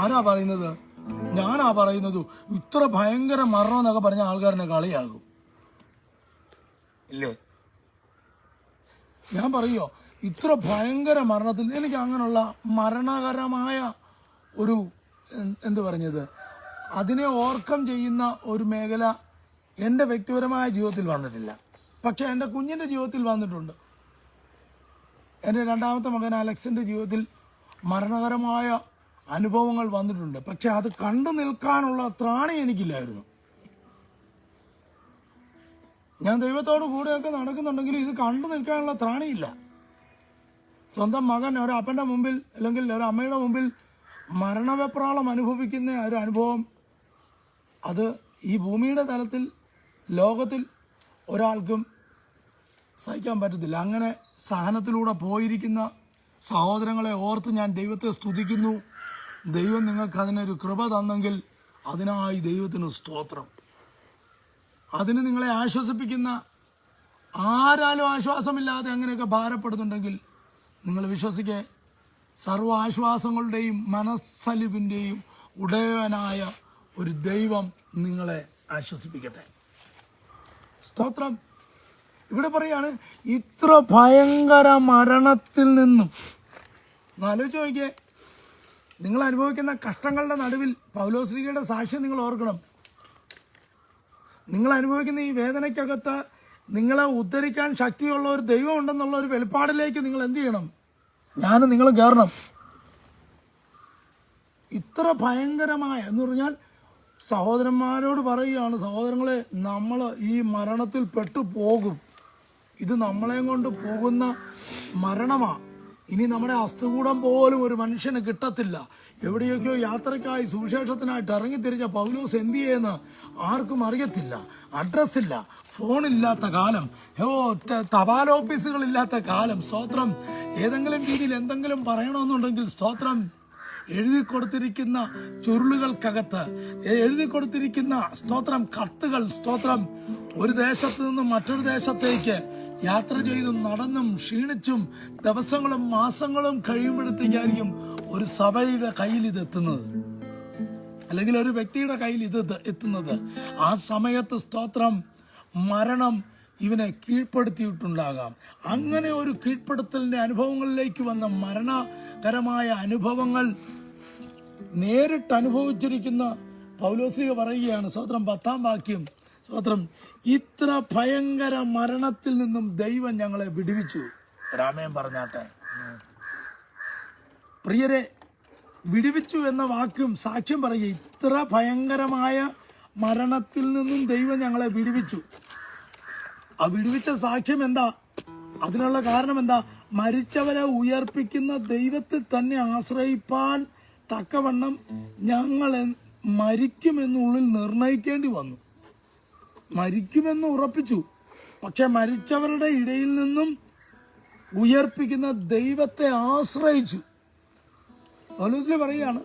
ആരാ പറയുന്നത്? ഞാനാ പറയുന്നത്. ഇത്ര ഭയങ്കര മരണം എന്നൊക്കെ പറഞ്ഞ ആൾക്കാരനെ കളിയാകും ഇല്ലേ? ഞാൻ പറയോ, ഇത്ര ഭയങ്കര മരണത്തിൽ എനിക്ക് അങ്ങനെയുള്ള മരണകരമായ ഒരു അതിനെ ഓവർകം ചെയ്യുന്ന ഒരു മേഖല എൻ്റെ വ്യക്തിപരമായ ജീവിതത്തിൽ വന്നിട്ടില്ല. പക്ഷെ എൻ്റെ കുഞ്ഞിൻ്റെ ജീവിതത്തിൽ വന്നിട്ടുണ്ട്. എൻ്റെ 2ാമത്തെ മകൻ അലക്സിൻ്റെ ജീവിതത്തിൽ മരണകരമായ അനുഭവങ്ങൾ വന്നിട്ടുണ്ട്. പക്ഷെ അത് കണ്ടു നിൽക്കാനുള്ള ത്രാണി എനിക്കില്ലായിരുന്നു. ഞാൻ ദൈവത്തോട് കൂടെയൊക്കെ നടക്കുന്നുണ്ടെങ്കിലും ഇത് കണ്ടു നിൽക്കാനുള്ള ത്രാണിയില്ല. സ്വന്തം മകൻ ഒരു അപ്പൻ്റെ മുമ്പിൽ അല്ലെങ്കിൽ ഒരു അമ്മയുടെ മുമ്പിൽ മരണവെപ്രാളം അനുഭവിക്കുന്ന ഒരു അനുഭവം, അത് ഈ ഭൂമിയുടെ തലത്തിൽ ലോകത്തിൽ ഒരാൾക്കും സഹിക്കാൻ പറ്റത്തില്ല. അങ്ങനെ സഹനത്തിലൂടെ പോയിരിക്കുന്ന സഹോദരങ്ങളെ ഓർത്ത് ഞാൻ ദൈവത്തെ സ്തുതിക്കുന്നു. ദൈവം നിങ്ങൾക്ക് അതിനൊരു കൃപ തന്നെങ്കിൽ അതിനായി ദൈവത്തിന് സ്തോത്രം. അതിന് നിങ്ങളെ ആശ്വസിപ്പിക്കുന്ന ആരാലും ആശ്വാസമില്ലാതെ അങ്ങനെയൊക്കെ ഭാരപ്പെടുന്നുണ്ടെങ്കിൽ നിങ്ങൾ വിശ്വസിക്കെ, സർവ്വ ആശ്വാസങ്ങളുടെയും മനസ്സലിവിൻ്റെയും ഉടയവനായ ഒരു ദൈവം നിങ്ങളെ ആശ്വസിപ്പിക്കട്ടെ. സ്തോത്രം. ഇവിടെ പറയാണ്, ഇത്ര ഭയങ്കര മരണത്തിൽ നിന്നും. ആലോചിച്ച് നോക്കിയേ, നിങ്ങൾ അനുഭവിക്കുന്ന കഷ്ടങ്ങളുടെ നടുവിൽ പൗലോസ്ലീഹയുടെ സാക്ഷ്യം നിങ്ങൾ ഓർക്കണം. നിങ്ങൾ അനുഭവിക്കുന്ന ഈ വേദനയ്ക്കകത്ത് നിങ്ങളെ ഉദ്ധരിക്കാൻ ശക്തിയുള്ള ഒരു ദൈവം ഉണ്ടെന്നുള്ള ഒരു വെളിപ്പാടിലേക്ക് നിങ്ങൾ എന്ത് ചെയ്യണം? ഞാനും നിങ്ങൾ കയറണം. ഇത്ര ഭയങ്കരമായ എന്ന് പറഞ്ഞാൽ സഹോദരന്മാരോട് പറയുകയാണ്, സഹോദരങ്ങളെ, നമ്മൾ ഈ മരണത്തിൽ പെട്ടുപോകും. ഇത് നമ്മളെയും കൊണ്ട് പോകുന്ന മരണമാണ്. ഇനി നമ്മുടെ അസ്ഥികൂടം പോലും ഒരു മനുഷ്യന് കിട്ടത്തില്ല. എവിടെയൊക്കെയോ യാത്രയ്ക്കായി സുവിശേഷത്തിനായിട്ട് ഇറങ്ങിത്തിരിച്ച പൗലോസ് എന്ത് ചെയ്യുമെന്ന് ആർക്കും അറിയത്തില്ല. അഡ്രസ്സില്ല, ഫോണില്ലാത്ത കാലം, തപാൽ ഓഫീസുകളില്ലാത്ത കാലം. സ്തോത്രം. ഏതെങ്കിലും രീതിയിൽ എന്തെങ്കിലും പറയണമെന്നുണ്ടെങ്കിൽ സ്തോത്രം, എഴുതി കൊടുത്തിരിക്കുന്ന ചുരുളുകൾക്കകത്ത് എഴുതി കൊടുത്തിരിക്കുന്ന സ്തോത്രം കത്തുകൾ, സ്തോത്രം, ഒരു ദേശത്ത് നിന്ന് മറ്റൊരു ദേശത്തേക്ക് യാത്ര ചെയ്തും നടന്നും ക്ഷീണിച്ചും ദിവസങ്ങളും മാസങ്ങളും കഴിയുമ്പോഴത്തേക്കായിരിക്കും ഒരു സഭയുടെ കയ്യിൽ ഇത് എത്തുന്നത്, അല്ലെങ്കിൽ ഒരു വ്യക്തിയുടെ കയ്യിൽ ഇത് എത്തുന്നത്. ആ സമയത്ത് സ്തോത്രം മരണം ഇവനെ കീഴ്പ്പെടുത്തിയിട്ടുണ്ടാകാം. അങ്ങനെ ഒരു കീഴ്പ്പെടുത്തലിന്റെ അനുഭവങ്ങളിലേക്ക് വന്ന മരണകരമായ അനുഭവങ്ങൾ നേരിട്ട് അനുഭവിച്ചിരിക്കുന്ന പൗലോസ്ലീഹ പറയുകയാണ്, സ്തോത്രം, 10-ാം വാക്യം, സ്തോത്രം, ഇത്ര ഭയങ്കര മരണത്തിൽ നിന്നും ദൈവം ഞങ്ങളെ വിടുവിച്ചു. രാമേൻ പറഞ്ഞാട്ടെ. പ്രിയരെ, വിടുവിച്ചു എന്ന വാക്കും സാക്ഷ്യം പറയുക, ഇത്ര ഭയങ്കരമായ മരണത്തിൽ നിന്നും ദൈവം ഞങ്ങളെ വിടുവിച്ചു. ആ വിടുവിച്ച സാക്ഷ്യം എന്താ? അതിനുള്ള കാരണം എന്താ? മരിച്ചവരെ ഉയർപ്പിക്കുന്ന ദൈവത്തിൽ തന്നെ ആശ്രയിപ്പാൻ തക്കവണ്ണം ഞങ്ങൾ മരിക്കുമെന്നുള്ളിൽ നിർണയിക്കേണ്ടി വന്നു. മരിക്കുമെന്ന് ഉറപ്പിച്ചു, പക്ഷെ മരിച്ചവരുടെ ഇടയിൽ നിന്നും ഉയർപ്പിക്കുന്ന ദൈവത്തെ ആശ്രയിച്ചു. പൗലോസ് പറയുകയാണ്,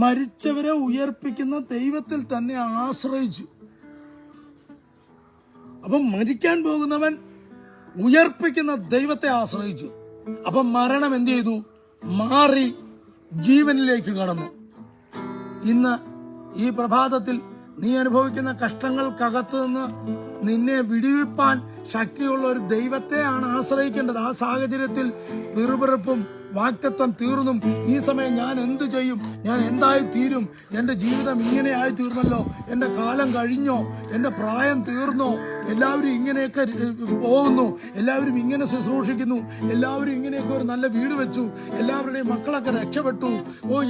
മരിച്ചവരെ ഉയർപ്പിക്കുന്ന ദൈവത്തിൽ തന്നെ ആശ്രയിച്ചു. അപ്പം മരിക്കാൻ പോകുന്നവൻ ഉയർപ്പിക്കുന്ന ദൈവത്തെ ആശ്രയിച്ചു. അപ്പം മരണം എന്ത് ചെയ്തു? മാറി ജീവനിലേക്ക് കടന്നു. ഇന്ന് ഈ പ്രഭാതത്തിൽ നീ അനുഭവിക്കുന്ന കഷ്ടങ്ങൾക്കകത്ത് നിന്ന് നിന്നെ വിടുവിപ്പാൻ ശക്തിയുള്ള ഒരു ദൈവത്തെയാണ് ആശ്രയിക്കേണ്ടത്. ആ സാഹചര്യത്തിൽ പിറുപിറുപ്പും വാക്തത്വം തീർന്നും ഈ സമയം ഞാൻ എന്ത് ചെയ്യും, ഞാൻ എന്തായി തീരും, എൻ്റെ ജീവിതം ഇങ്ങനെ ആയി തീർന്നല്ലോ, എൻ്റെ കാലം കഴിഞ്ഞോ, എൻ്റെ പ്രായം തീർന്നോ, എല്ലാവരും ഇങ്ങനെയൊക്കെ പോകുന്നു, എല്ലാവരും ഇങ്ങനെ ശുശ്രൂഷിക്കുന്നു, എല്ലാവരും ഇങ്ങനെയൊക്കെ ഒരു നല്ല വീട് വെച്ചു, എല്ലാവരുടെയും മക്കളൊക്കെ രക്ഷപ്പെട്ടു,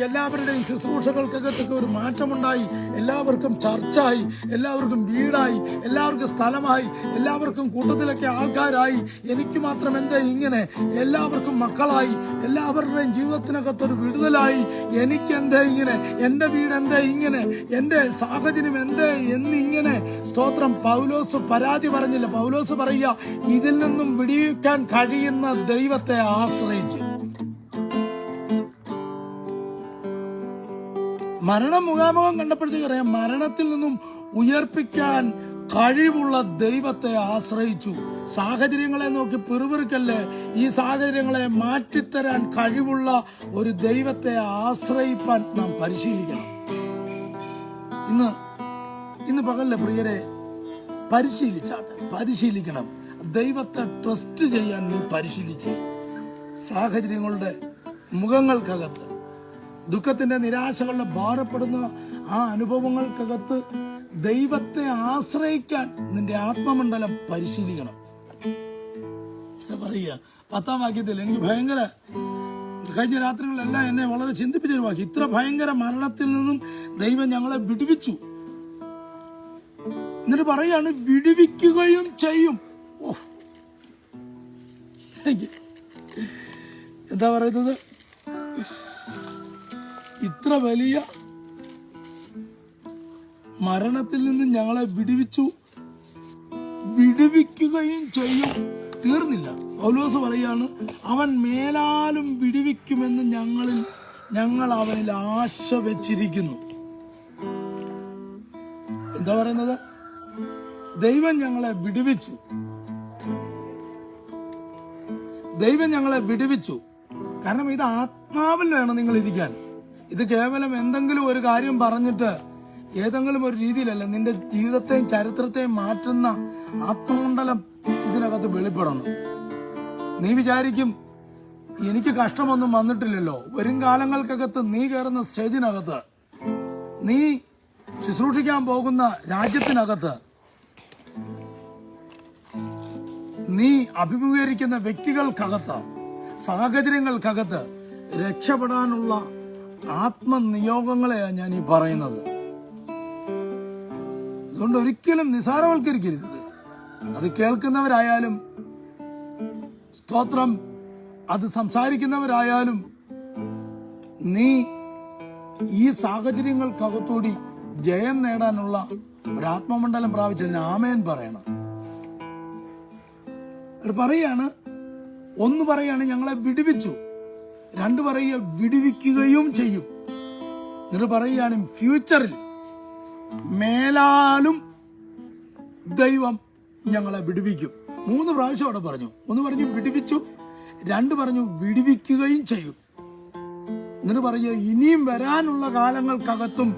എല്ലാവരുടെയും ശുശ്രൂഷകൾക്കകത്തൊക്കെ ഒരു മാറ്റമുണ്ടായി, എല്ലാവർക്കും ചർച്ചായി, എല്ലാവർക്കും വീടായി, എല്ലാവർക്കും സ്ഥലമായി, എല്ലാവർക്കും കൂട്ടത്തിലൊക്കെ ആൾക്കാരായി, എനിക്ക് മാത്രം എന്തേ ഇങ്ങനെ, എല്ലാവർക്കും മക്കളായി, എല്ലാവരുടെയും ജീവിതത്തിനകത്തൊരു വിടുതലായി, എനിക്ക് എന്തേ ഇങ്ങനെ, എൻ്റെ വീട് എന്തേ ഇങ്ങനെ, എൻ്റെ സാഹചര്യം എന്തേ എന്നിങ്ങനെ. സ്തോത്രം. പൗലോസ് പരാതി പറഞ്ഞില്ല. പൗലോസ് പറയുക, ഇതിൽ നിന്നും വിടുവിക്കാൻ കഴിയുന്ന ദൈവത്തെ ആശ്രയിച്ചു. മരണം മുഖാമുഖം കണ്ടപ്പോഴത്തേക്ക് അറിയാം, മരണത്തിൽ നിന്നും ഉയർപ്പിക്കാൻ കഴിവുള്ള ദൈവത്തെ ആശ്രയിച്ചു. സാഹചര്യങ്ങളെ നോക്കി പിറുപിറുക്കല്ലേ, ഈ സാഹചര്യങ്ങളെ മാറ്റിത്തരാൻ കഴിവുള്ള ഒരു ദൈവത്തെ ആശ്രയിപ്പാൻ നാം പരിശീലിക്കണം. ഇന്ന് പകലിലെ പ്രിയരെ, പരിശീലിക്കണം. ദൈവത്തെ ട്രസ്റ്റ് ചെയ്യാൻ നീ പരിശീലിച്ച് സാഹചര്യങ്ങളുടെ മുഖങ്ങൾക്കകത്ത്, ദുഃഖത്തിന്റെ നിരാശകളുടെ ഭാരപ്പെടുന്ന ആ അനുഭവങ്ങൾക്കകത്ത് ദൈവത്തെ ആശ്രയിക്കാൻ നിന്റെ ആത്മമണ്ഡലം പരിശീലിക്കണം. പറയുക 10-ാം വാക്യത്തിൽ എനിക്ക് ഭയങ്കര, കഴിഞ്ഞ രാത്രികളിലെല്ലാം എന്നെ വളരെ ചിന്തിപ്പിച്ചൊരു വാക്യം, ഇത്ര ഭയങ്കര മരണത്തിൽ നിന്നും ദൈവം ഞങ്ങളെ വിടുവിച്ചു. എന്നിട്ട് പറയാണ്, വിടുവിക്കുകയും ചെയ്യും. എന്താ പറയുന്നത്? ഇത്ര വലിയ മരണത്തിൽ നിന്ന് ഞങ്ങളെ വിടുവിച്ചു, വിടുവിക്കുകയും ചെയ്യും. തീർന്നില്ല. പൗലോസ് പറയാണ്, അവൻ മേലാലും വിടുവിക്കുമെന്ന് ഞങ്ങൾ അവനിൽ ആശ വെച്ചിരിക്കുന്നു. എന്താ പറയുന്നത്? ദൈവം ഞങ്ങളെ വിടുവിച്ചു. ദൈവം ഞങ്ങളെ വിടുവിച്ചു. കാരണം ഇത് ആത്മാവിൽ വേണം നിങ്ങൾ ഇരിക്കാൻ. ഇത് കേവലം എന്തെങ്കിലും ഒരു കാര്യം പറഞ്ഞിട്ട് ഏതെങ്കിലും ഒരു രീതിയിലല്ല. നിന്റെ ജീവിതത്തെയും ചരിത്രത്തെയും മാറ്റുന്ന ആത്മമണ്ഡലം ഇതിനകത്ത് വെളിപ്പെടണം. നീ വിചാരിക്കും എനിക്ക് കഷ്ടമൊന്നും വന്നിട്ടില്ലല്ലോ. വരും കാലങ്ങൾക്കകത്ത് നീ കയറുന്ന സ്റ്റേജിനകത്ത്, നീ ശുശ്രൂഷിക്കാൻ പോകുന്ന രാജ്യത്തിനകത്ത്, നീ അഭിമുഖീകരിക്കുന്ന വ്യക്തികൾക്കകത്ത്, സാഹചര്യങ്ങൾക്കകത്ത് രക്ഷപ്പെടാനുള്ള ആത്മനിയോഗങ്ങളെയാണ് ഞാൻ ഈ പറയുന്നത്. അതുകൊണ്ട് ഒരിക്കലും നിസാരവൽക്കരിക്കരുത്. അത് കേൾക്കുന്നവരായാലും, സ്തോത്രം, അത് സംസാരിക്കുന്നവരായാലും, നീ ഈ സാഹചര്യങ്ങൾക്കകത്തൂടി ജയം നേടാനുള്ള ഒരു ആത്മമണ്ഡലം പ്രാപിച്ചതിന് ആമേൻ പറയണം. പറയാണ്, ഒന്ന് പറയാണ് ഞങ്ങളെ വിടുവിച്ചു, രണ്ട് പറയുക വിടുവിക്കുകയും ചെയ്യും. എന്നിട്ട് പറയുകയാണ് ഫ്യൂച്ചറിൽ മേലാലും ദൈവം ഞങ്ങളെ വിടുവിക്കും. 3 പ്രാവശ്യം അവിടെ പറഞ്ഞു. ഒന്ന് പറഞ്ഞു വിടുവിച്ചു, 2 പറഞ്ഞു വിടുവിക്കുകയും ചെയ്യും. എന്നിട്ട് പറയുക ഇനിയും വരാനുള്ള കാലങ്ങൾക്കകത്തും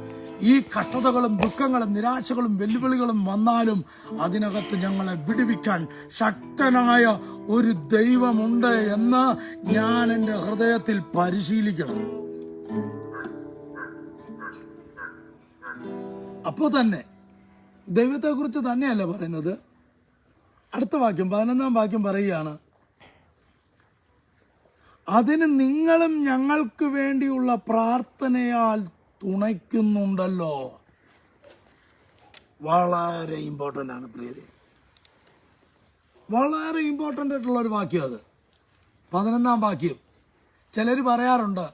ഈ കഷ്ടതകളും ദുഃഖങ്ങളും നിരാശകളും വെല്ലുവിളികളും വന്നാലും അതിനകത്ത് ഞങ്ങളെ വിടുവിക്കാൻ ശക്തനായ ഒരു ദൈവമുണ്ട് എന്ന് ഞാൻ എൻ്റെ ഹൃദയത്തിൽ പരിശീലിക്കണം. അപ്പോ തന്നെ ദൈവത്തെക്കുറിച്ച് തന്നെയല്ല പറയുന്നത്. അടുത്ത വാക്യം 11-ാം വാക്യം പറയുകയാണ്, അതിന് നിങ്ങളും ഞങ്ങൾക്ക് വേണ്ടിയുള്ള പ്രാർത്ഥനയാൽ തുണയ്ക്കുന്നുണ്ടല്ലോ. വളരെ ഇമ്പോർട്ടൻ്റ് ആണ് പ്രിയരെ, വളരെ ഇമ്പോർട്ടൻ്റ് ആയിട്ടുള്ള ഒരു വാക്യം അത്. 11-ാം വാക്യം. ചിലർ പറയാറുണ്ട്,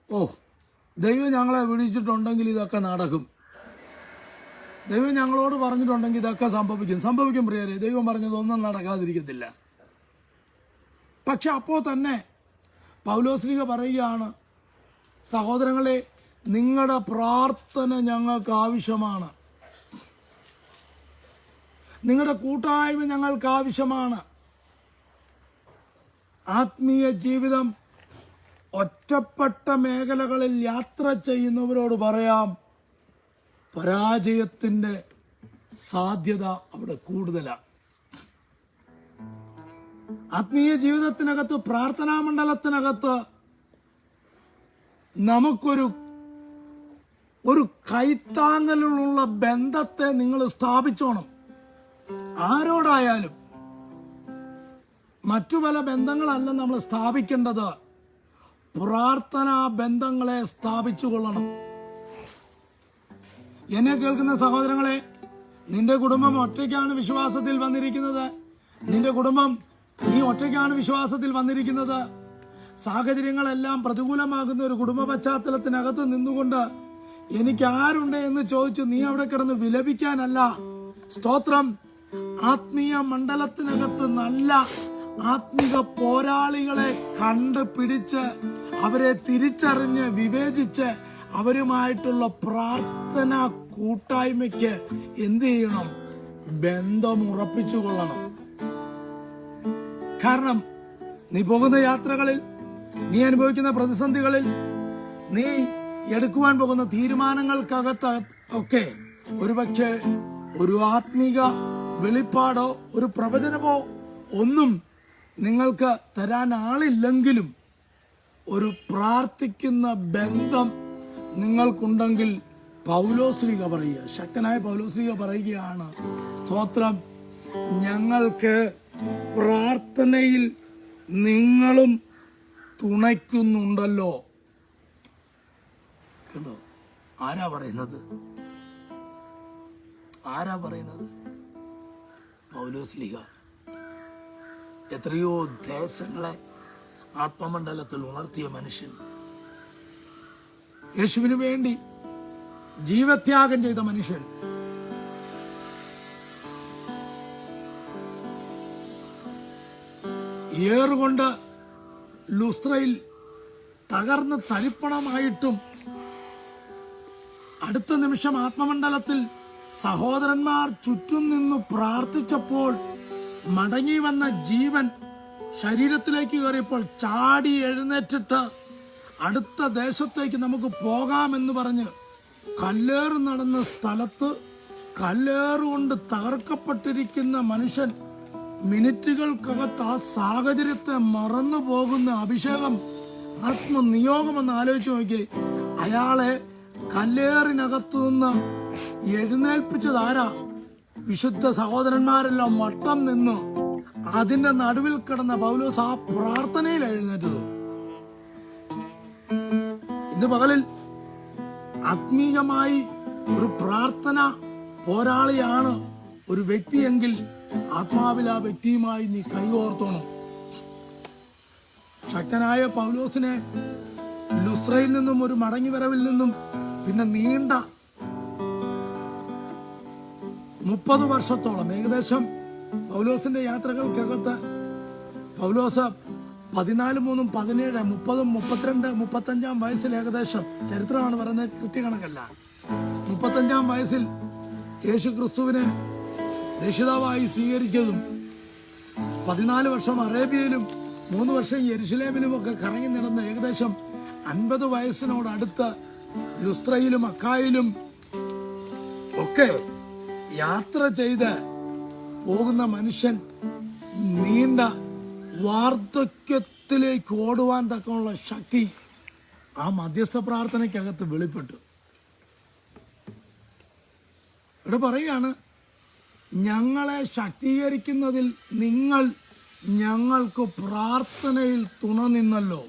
ഓ ദൈവം ഞങ്ങളെ വിളിച്ചിട്ടുണ്ടെങ്കിൽ ഇതൊക്കെ നടക്കും, ദൈവം ഞങ്ങളോട് പറഞ്ഞിട്ടുണ്ടെങ്കിൽ ഇതൊക്കെ സംഭവിക്കും പ്രിയരെ. ദൈവം പറഞ്ഞതൊന്നും നടക്കാതിരിക്കത്തില്ല. പക്ഷെ അപ്പോൾ തന്നെ പൗലോസ്ലീഹ പറയുകയാണ്, സഹോദരങ്ങളെ, നിങ്ങളുടെ പ്രാർത്ഥന ഞങ്ങൾക്ക് ആവശ്യമാണ്, നിങ്ങളുടെ കൂട്ടായ്മ ഞങ്ങൾക്ക് ആവശ്യമാണ്. ആത്മീയ ജീവിതം ഒറ്റപ്പെട്ട മേഖലകളിൽ യാത്ര ചെയ്യുന്നവരോട് പറയാം, പരാജയത്തിൻ്റെ സാധ്യത അവിടെ കൂടുതലാണ്. ആത്മീയ ജീവിതത്തിനകത്ത്, പ്രാർത്ഥനാ മണ്ഡലത്തിനകത്ത് നമുക്കൊരു കൈത്താങ്ങലുള്ള ബന്ധത്തെ നിങ്ങൾ സ്ഥാപിച്ചോണം. ആരോടായാലും മറ്റു പല ബന്ധങ്ങളല്ല നമ്മൾ സ്ഥാപിക്കേണ്ടത്, പ്രാർത്ഥനാ ബന്ധങ്ങളെ സ്ഥാപിച്ചു കൊള്ളണം. എന്നെ കേൾക്കുന്ന സഹോദരങ്ങളെ, നിന്റെ കുടുംബം ഒറ്റയ്ക്കാണ് വിശ്വാസത്തിൽ വന്നിരിക്കുന്നത്. നീ ഒറ്റയ്ക്കാണ് വിശ്വാസത്തിൽ വന്നിരിക്കുന്നത്. സാഹചര്യങ്ങളെല്ലാം പ്രതികൂലമാകുന്ന ഒരു കുടുംബ പശ്ചാത്തലത്തിനകത്ത് നിന്നുകൊണ്ട് എനിക്ക് ആരുണ്ട് എന്ന് ചോദിച്ച് നീ അവിടെ കിടന്ന് വിലപിക്കാനല്ല. സ്തോത്രം. ആത്മീയ മണ്ഡലത്തിനകത്ത് നല്ല ആത്മിക പോരാളികളെ കണ്ടുപിടിച്ച് അവരെ തിരിച്ചറിഞ്ഞ് വിവേചിച്ച് അവരുമായിട്ടുള്ള പ്രാർത്ഥന കൂട്ടായ്മയ്ക്ക് എന്ത് ചെയ്യണം? ബന്ധം ഉറപ്പിച്ചു കൊള്ളണം. കാരണം നീ പോകുന്ന യാത്രകളിൽ, നീ അനുഭവിക്കുന്ന പ്രതിസന്ധികളിൽ, നീ എടുക്കുവാൻ പോകുന്ന തീരുമാനങ്ങൾക്കകത്ത് ഒക്കെ ഒരുപക്ഷെ ഒരു ആത്മീക വെളിപ്പാടോ ഒരു പ്രവചനമോ ഒന്നും നിങ്ങൾക്ക് തരാൻ ആളില്ലെങ്കിലും ഒരു പ്രാർത്ഥിക്കുന്ന ബന്ധം നിങ്ങൾക്കുണ്ടെങ്കിൽ പൗലോസ്ലീഹ പറയുക, ശക്തനായ പൗലോസ്ലീഹ പറയുകയാണ്, സ്തോത്രം, ഞങ്ങൾക്ക് പ്രാർത്ഥനയിൽ നിങ്ങളും തുണയ്ക്കുന്നുണ്ടല്ലോ. കേട്ടോ? ആരാ പറയുന്നത്? പൗലോസ്ലീഹ. എത്രയോ ദേശങ്ങളെ ആത്മമണ്ഡലത്തിൽ ഉണർത്തിയ മനുഷ്യൻ, യേശുവിന് വേണ്ടി ജീവത്യാഗം ചെയ്ത മനുഷ്യൻ. ഏറുകൊണ്ട് ലുസ്ത്രയിൽ തകർന്ന് തരിപ്പണമായിട്ടും അടുത്ത നിമിഷം ആത്മമണ്ഡലത്തിൽ സഹോദരന്മാർ ചുറ്റും നിന്നു പ്രാർത്ഥിച്ചപ്പോൾ മടങ്ങി വന്ന ജീവൻ ശരീരത്തിലേക്ക് കയറിയപ്പോൾ ചാടി എഴുന്നേറ്റിട്ട് അടുത്ത ദേശത്തേക്ക് നമുക്ക് പോകാമെന്ന് പറഞ്ഞ് കല്ലേറ് നടന്ന സ്ഥലത്ത് കല്ലേറുകൊണ്ട് തകർക്കപ്പെട്ടിരിക്കുന്ന മനുഷ്യൻ മിനിറ്റുകൾക്കകത്ത് ആ സാഹചര്യത്തെ മറന്നു പോകുന്ന അഭിഷേകം, ആത്മനിയോഗമെന്ന് ആലോചിച്ച് നോക്കി. അയാളെ കല്ലേറിനകത്തു നിന്ന് എഴുന്നേൽപ്പിച്ചതാരാ? വിശുദ്ധ സഹോദരന്മാരെല്ലാം വട്ടം നിന്ന് അതിന്റെ നടുവിൽ കിടന്ന പൗലോസ് ആ പ്രാർത്ഥനയിൽ എഴുന്നേറ്റത്. ഇന്ന് പകലിൽ ആത്മീയമായി ഒരു പ്രാർത്ഥന പോരാളിയാണ് ഒരു വ്യക്തിയെങ്കിൽ ആത്മാവിൽ ആ വ്യക്തിയുമായി നീ കൈകോർത്തോണം. ശക്തനായ പൗലോസിനെ ലുസ്ത്രയിൽ നിന്നും ഒരു മടങ്ങിവരവിൽ നിന്നും പിന്നെ നീണ്ട 30 വർഷത്തോളം, ഏകദേശം പൗലോസിന്റെ യാത്രകൾക്കകത്ത് പൗലോസ് 14, 3, 17, 30, 32, 35 വയസ്സിൽ, ഏകദേശം ചരിത്രമാണ് പറയുന്നത്, കൃത്യകണക്കല്ല, 35 വയസ്സിൽ യേശു ക്രിസ്തുവിനെ രക്ഷിതാവായി സ്വീകരിച്ചതും 14 വർഷം അറേബ്യയിലും 3 വർഷം യെരുശലേമിലും ഒക്കെ കറങ്ങി നടന്ന ഏകദേശം 50 വയസ്സിനോടടുത്ത് ലുസ്ത്രയിലും അക്കായിലും ഒക്കെ യാത്ര ചെയ്ത് പോകുന്ന മനുഷ്യൻ നീണ്ട വാർദ്ധക്യത്തിലേക്ക് ഓടുവാൻ തക്കമുള്ള ശക്തി ആ മധ്യസ്ഥ പ്രാർത്ഥനയ്ക്കകത്ത് വെളിപ്പെട്ടു. ഇവിടെ പറയുകയാണ്, ഞങ്ങളെ ശക്തീകരിക്കുന്നതിൽ നിങ്ങൾ ഞങ്ങൾക്ക് പ്രാർത്ഥനയിൽ തുണ നിന്നല്ലോ.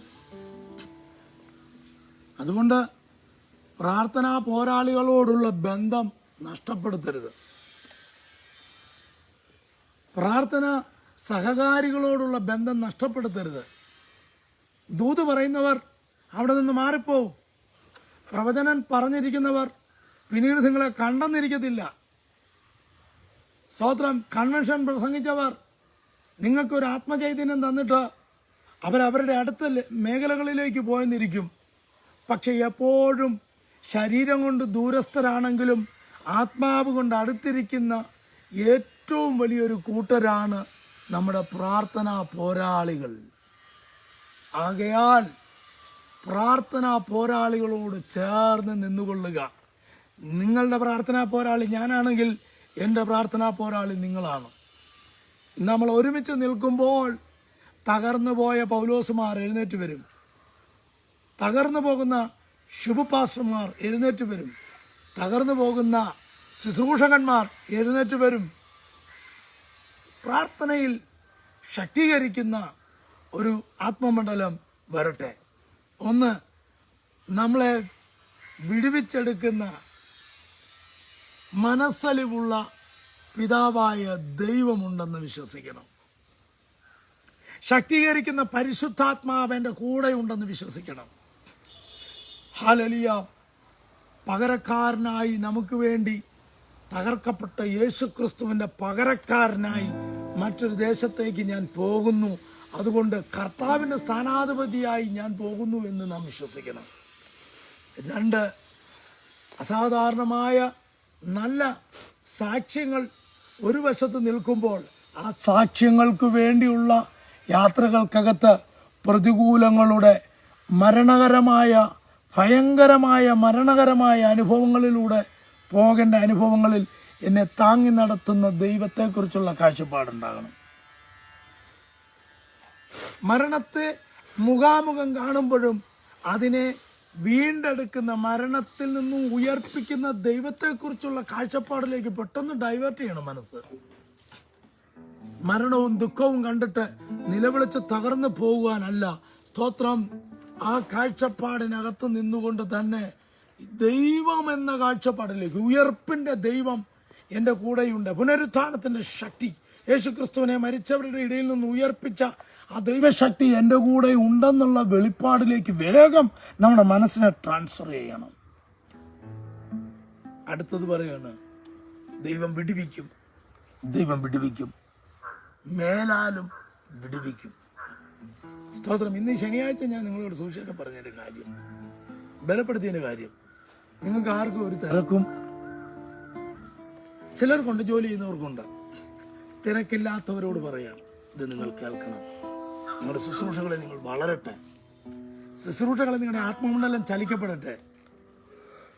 അതുകൊണ്ട് പ്രാർത്ഥനാ പോരാളികളോടുള്ള ബന്ധം നഷ്ടപ്പെടുത്തരുത്. പ്രാർത്ഥന സഹകാരികളോടുള്ള ബന്ധം നഷ്ടപ്പെടുത്തരുത്. ദൂത് പറയുന്നവർ അവിടെ നിന്ന് മാറിപ്പോവും. പ്രവചനം പറഞ്ഞിരിക്കുന്നവർ പിന്നീട് നിങ്ങളെ കണ്ടെന്നിരിക്കത്തില്ല. സ്തോത്രം. കൺവെൻഷൻ പ്രസംഗിച്ചവർ നിങ്ങൾക്കൊരു ആത്മചൈതന്യം തന്നിട്ട് അവരവരുടെ അടുത്ത മേഖലകളിലേക്ക് പോയെന്നിരിക്കും. പക്ഷെ എപ്പോഴും ശരീരം കൊണ്ട് ദൂരസ്ഥരാണെങ്കിലും ആത്മാവ് കൊണ്ട് അടുത്തിരിക്കുന്ന ഏറ്റവും വലിയൊരു കൂട്ടരാണ് നമ്മുടെ പ്രാർത്ഥനാ പോരാളികൾ. ആകയാൽ പ്രാർത്ഥനാ പോരാളികളോട് ചേർന്ന് നിന്നുകൊള്ളുക. നിങ്ങളുടെ പ്രാർത്ഥനാ പോരാളി ഞാനാണെങ്കിൽ എൻ്റെ പ്രാർത്ഥനാ പോരാളി നിങ്ങളാണ്. നമ്മൾ ഒരുമിച്ച് നിൽക്കുമ്പോൾ തകർന്നു പോയ പൗലോസുമാർ എഴുന്നേറ്റ് വരും. തകർന്നു പോകുന്ന ശുഭപാസ്റ്റർമാർ എഴുന്നേറ്റ് വരും. തകർന്നു പോകുന്ന ശുശ്രൂഷകന്മാർ എഴുന്നേറ്റ് വരും. പ്രാർത്ഥനയിൽ ശക്തീകരിക്കുന്ന ഒരു ആത്മമണ്ഡലം വരട്ടെ. ഒന്ന്, നമ്മളെ വിടുവിച്ചെടുക്കുന്ന മനസ്സലിവുള്ള പിതാവായ ദൈവമുണ്ടെന്ന് വിശ്വസിക്കണം. ശക്തീകരിക്കുന്ന പരിശുദ്ധാത്മാവ് എൻ്റെ കൂടെ ഉണ്ടെന്ന് വിശ്വസിക്കണം. ഹല്ലേലൂയ. പകരക്കാരനായി നമുക്ക് വേണ്ടി തകർക്കപ്പെട്ട യേശു ക്രിസ്തുവിൻ്റെ പകരക്കാരനായി മറ്റൊരു ദേശത്തേക്ക് ഞാൻ പോകുന്നു. അതുകൊണ്ട് കർത്താവിൻ്റെ സ്ഥാനാധിപതിയായി ഞാൻ പോകുന്നു എന്ന് നാം വിശ്വസിക്കണം. 2, അസാധാരണമായ നല്ല സാക്ഷ്യങ്ങൾ ഒരു വശത്ത് നിൽക്കുമ്പോൾ ആ സാക്ഷ്യങ്ങൾക്ക് വേണ്ടിയുള്ള യാത്രകൾക്കകത്ത് പ്രതികൂലങ്ങളുടെ ഭയങ്കരമായ മരണകരമായ അനുഭവങ്ങളിലൂടെ പോകേണ്ട അനുഭവങ്ങളിൽ എന്നെ താങ്ങി നടത്തുന്ന ദൈവത്തെക്കുറിച്ചുള്ള കാഴ്ചപ്പാടുണ്ടാകണം. മരണത്തെ മുഖാമുഖം കാണുമ്പോഴും അതിനെ വീണ്ടെടുക്കുന്ന, മരണത്തിൽ നിന്നും ഉയർപ്പിക്കുന്ന ദൈവത്തെക്കുറിച്ചുള്ള കാഴ്ചപ്പാടിലേക്ക് പെട്ടെന്ന് ഡൈവേർട്ട് ചെയ്യണം മനസ്സ്. മരണവും ദുഃഖവും കണ്ടിട്ട് നിലവിളിച്ച് തകർന്നു പോകുവാനല്ല. സ്തോത്രം. ആ കാഴ്ചപ്പാടിനകത്ത് നിന്നുകൊണ്ട് തന്നെ ദൈവം എന്ന കാഴ്ചപ്പാടിലേക്ക്, ഉയർപ്പിന്റെ ദൈവം എൻ്റെ കൂടെയുണ്ട്, പുനരുത്ഥാനത്തിന്റെ ശക്തി, യേശുക്രിസ്തുവിനെ മരിച്ചവരുടെ ഇടയിൽ നിന്ന് ഉയർപ്പിച്ച ആ ദൈവശക്തി എൻ്റെ കൂടെ ഉണ്ടെന്നുള്ള വെളിപ്പാടിലേക്ക് വേഗം നമ്മുടെ മനസ്സിനെ ട്രാൻസ്ഫർ ചെയ്യണം. അടുത്തത് പറയാണ്, ദൈവം വിടുവിക്കും, ദൈവം വിടുവിക്കും, മേലാലും വിടുവിക്കും. സ്തോത്രം. ഇന്ന് ശനിയാഴ്ച ഞാൻ നിങ്ങളോട് സൂക്ഷിച്ചിട്ട് പറഞ്ഞൊരു കാര്യം, ബലപ്പെടുത്തിയതിൻ്റെ കാര്യം, നിങ്ങൾക്ക് ആർക്കും ഒരു തിരക്കും, ചിലർക്കുണ്ട്, ജോലി ചെയ്യുന്നവർക്കുണ്ട്, തിരക്കില്ലാത്തവരോട് പറയാം, ഇത് നിങ്ങൾ കേൾക്കണം. നിങ്ങളുടെ ശുശ്രൂഷകളെ നിങ്ങൾ വളരട്ടെ, ശുശ്രൂഷകളെ നിങ്ങളുടെ ആത്മമണ്ഡലം ചലിക്കപ്പെടട്ടെ.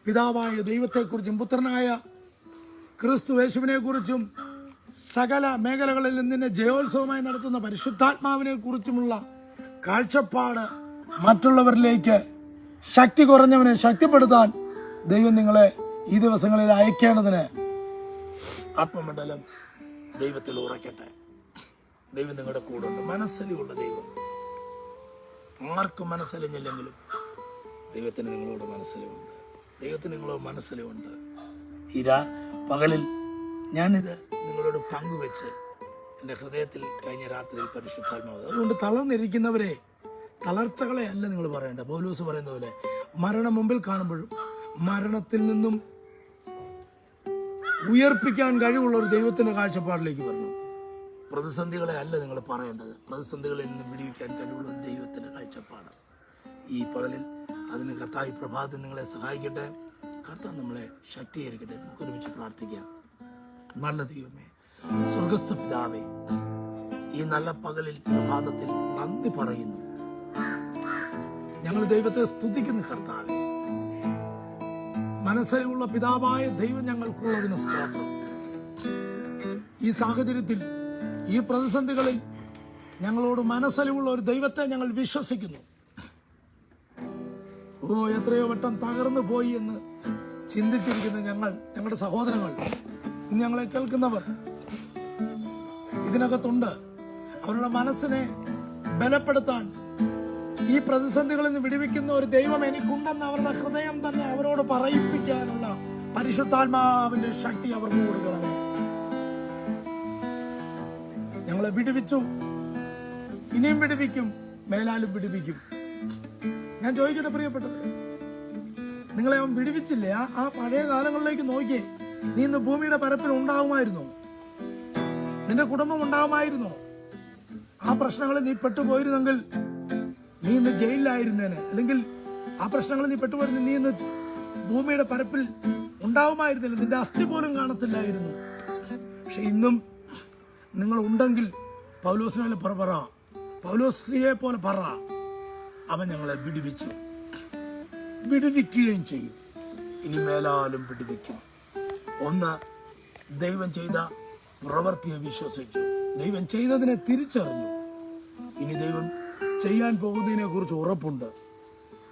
പിതാവായ ദൈവത്തെക്കുറിച്ചും പുത്രനായ ക്രിസ്തു യേശുവിനെ കുറിച്ചും സകല മേഖലകളിൽ നിന്നെ ജയോത്സവമായി നടത്തുന്ന പരിശുദ്ധാത്മാവിനെ കുറിച്ചുമുള്ള കാഴ്ചപ്പാട് മറ്റുള്ളവരിലേക്ക് ശക്തി കുറഞ്ഞവനെ ശക്തിപ്പെടുത്താൻ ദൈവം നിങ്ങളെ ഈ ദിവസങ്ങളിൽ അയക്കേണ്ടതിന് ആത്മമണ്ഡലം ദൈവത്തിൽ ഉറക്കട്ടെ. ദൈവം നിങ്ങളുടെ കൂടെ ഉണ്ട്. മനസ്സലിയുള്ള ദൈവം. ആർക്കും മനസ്സലിഞ്ഞില്ലെങ്കിലും ദൈവത്തിന് നിങ്ങളോട് മനസ്സലിവുണ്ട്. ദൈവത്തിന് നിങ്ങളോട് മനസ്സലിവുണ്ട്. ഈ പകലിൽ ഞാനിത് നിങ്ങളോട് പങ്കുവെച്ച് എൻ്റെ ഹൃദയത്തിൽ കഴിഞ്ഞ രാത്രിയിൽ പരിശുദ്ധാത്മാവ്. അതുകൊണ്ട് തളർന്നിരിക്കുന്നവരെ, തളർച്ചകളെ അല്ല നിങ്ങൾ പറയേണ്ട. പൗലോസ് പറയുന്ന പോലെ മരണം മുമ്പിൽ കാണുമ്പോഴും മരണത്തിൽ നിന്നും ഉയർപ്പിക്കാൻ കഴിവുള്ള ഒരു ദൈവത്തിന്റെ കാഴ്ചപ്പാടിലേക്ക് വരണം. പ്രതിസന്ധികളെ അല്ല നിങ്ങൾ പറയേണ്ടത്, പ്രതിസന്ധികളിൽ നിന്ന് വിടിവിക്കാൻ കഴിവുള്ള ദൈവത്തിന്റെ കാഴ്ചപ്പാട്. ഈ പകലിൽ അതിന് കർത്താവ് ഈ പ്രഭാതത്തിൽ നിങ്ങളെ സഹായിക്കട്ടെ. കർത്താവ് നമ്മളെ ശക്തീകരിക്കട്ടെ. നമുക്ക് ഒരുമിച്ച് പ്രാർത്ഥിക്കാം. നല്ല ദൈവമേ, സ്വർഗസ്ഥ പിതാവേ, ഈ നല്ല പകലിൽ പ്രഭാതത്തിൽ നന്ദി പറയുന്നു. ഞങ്ങൾ ദൈവത്തെ സ്തുതിക്കുന്നു. കർത്താവേ, മനസ്സരിവുള്ള പിതാവായ ദൈവം ഞങ്ങൾക്കുള്ളതിന് സ്തോത്രം. ഈ സാഹചര്യത്തിൽ, ഈ പ്രതിസന്ധികളിൽ ഞങ്ങളോട് മനസ്സലിവുള്ള ഒരു ദൈവത്തെ ഞങ്ങൾ വിശ്വസിക്കുന്നു. എത്രയോ വട്ടം തകർന്നു പോയി എന്ന് ചിന്തിച്ചിരിക്കുന്ന ഞങ്ങളുടെ സഹോദരങ്ങൾ, ഇന്ന് ഞങ്ങളെ കേൾക്കുന്നവർ ഇതിനകത്തുണ്ട്. അവരുടെ മനസ്സിനെ ബലപ്പെടുത്താൻ, ഈ പ്രതിസന്ധികളിൽ നിന്ന് വിടുവിക്കുന്ന ഒരു ദൈവം എനിക്കുണ്ടെന്ന് അവരുടെ ഹൃദയം തന്നെ അവരോട് പറയിപ്പിക്കാനുള്ള പരിശുദ്ധാത്മാവിന്റെ ശക്തി അവർക്ക് കൊടുക്കണമേ. ഞങ്ങളെ വിടുവിച്ചു, ഇനിയും വിടുവിക്കും, മേലാലും വിടുവിക്കും. ഞാൻ ചോദിക്കട്ടെ പ്രിയപ്പെട്ടവരെ, നിങ്ങളെ അവൻ വിടുവിച്ചില്ലേ? ആ പഴയ കാലങ്ങളിലേക്ക് നോക്കിയേ. നീ ഇന്ന് ഭൂമിയുടെ പരപ്പിൽ ഉണ്ടാകുമായിരുന്നോ? നിന്റെ കുടുംബം ഉണ്ടാകുമായിരുന്നോ? ആ പ്രശ്നങ്ങളിൽ നീ പെട്ടുപോയിരുന്നെങ്കിൽ നീ ഇന്ന് ജയിലിലായിരുന്നേനെ. അല്ലെങ്കിൽ ആ പ്രശ്നങ്ങളിൽ നീ പെട്ടുപോയിരുന്നു, നീ ഇന്ന് ഭൂമിയുടെ പരപ്പിൽ ഉണ്ടാവുമായിരുന്നില്ല, നിന്റെ അസ്ഥി പോലും കാണത്തില്ലായിരുന്നു. പക്ഷെ ഇന്നും നിങ്ങൾ ഉണ്ടെങ്കിൽ പൗലോസിനെ പറ, പൗലോസ്ലിയെ പോലെ പറ, അവൻ ഞങ്ങളെ വിടുവിച്ചു, വിടുവിക്കുകയും ചെയ്യും, ഇനി മേലാലും വിടുവിക്കും. ഒന്ന്, ദൈവം ചെയ്ത പ്രവൃത്തിയെ വിശ്വസിച്ചു, ദൈവം ചെയ്തതിനെ തിരിച്ചറിഞ്ഞു. ഇനി ദൈവം ചെയ്യാൻ പോകുന്നതിനെ കുറിച്ച് ഉറപ്പുണ്ട്.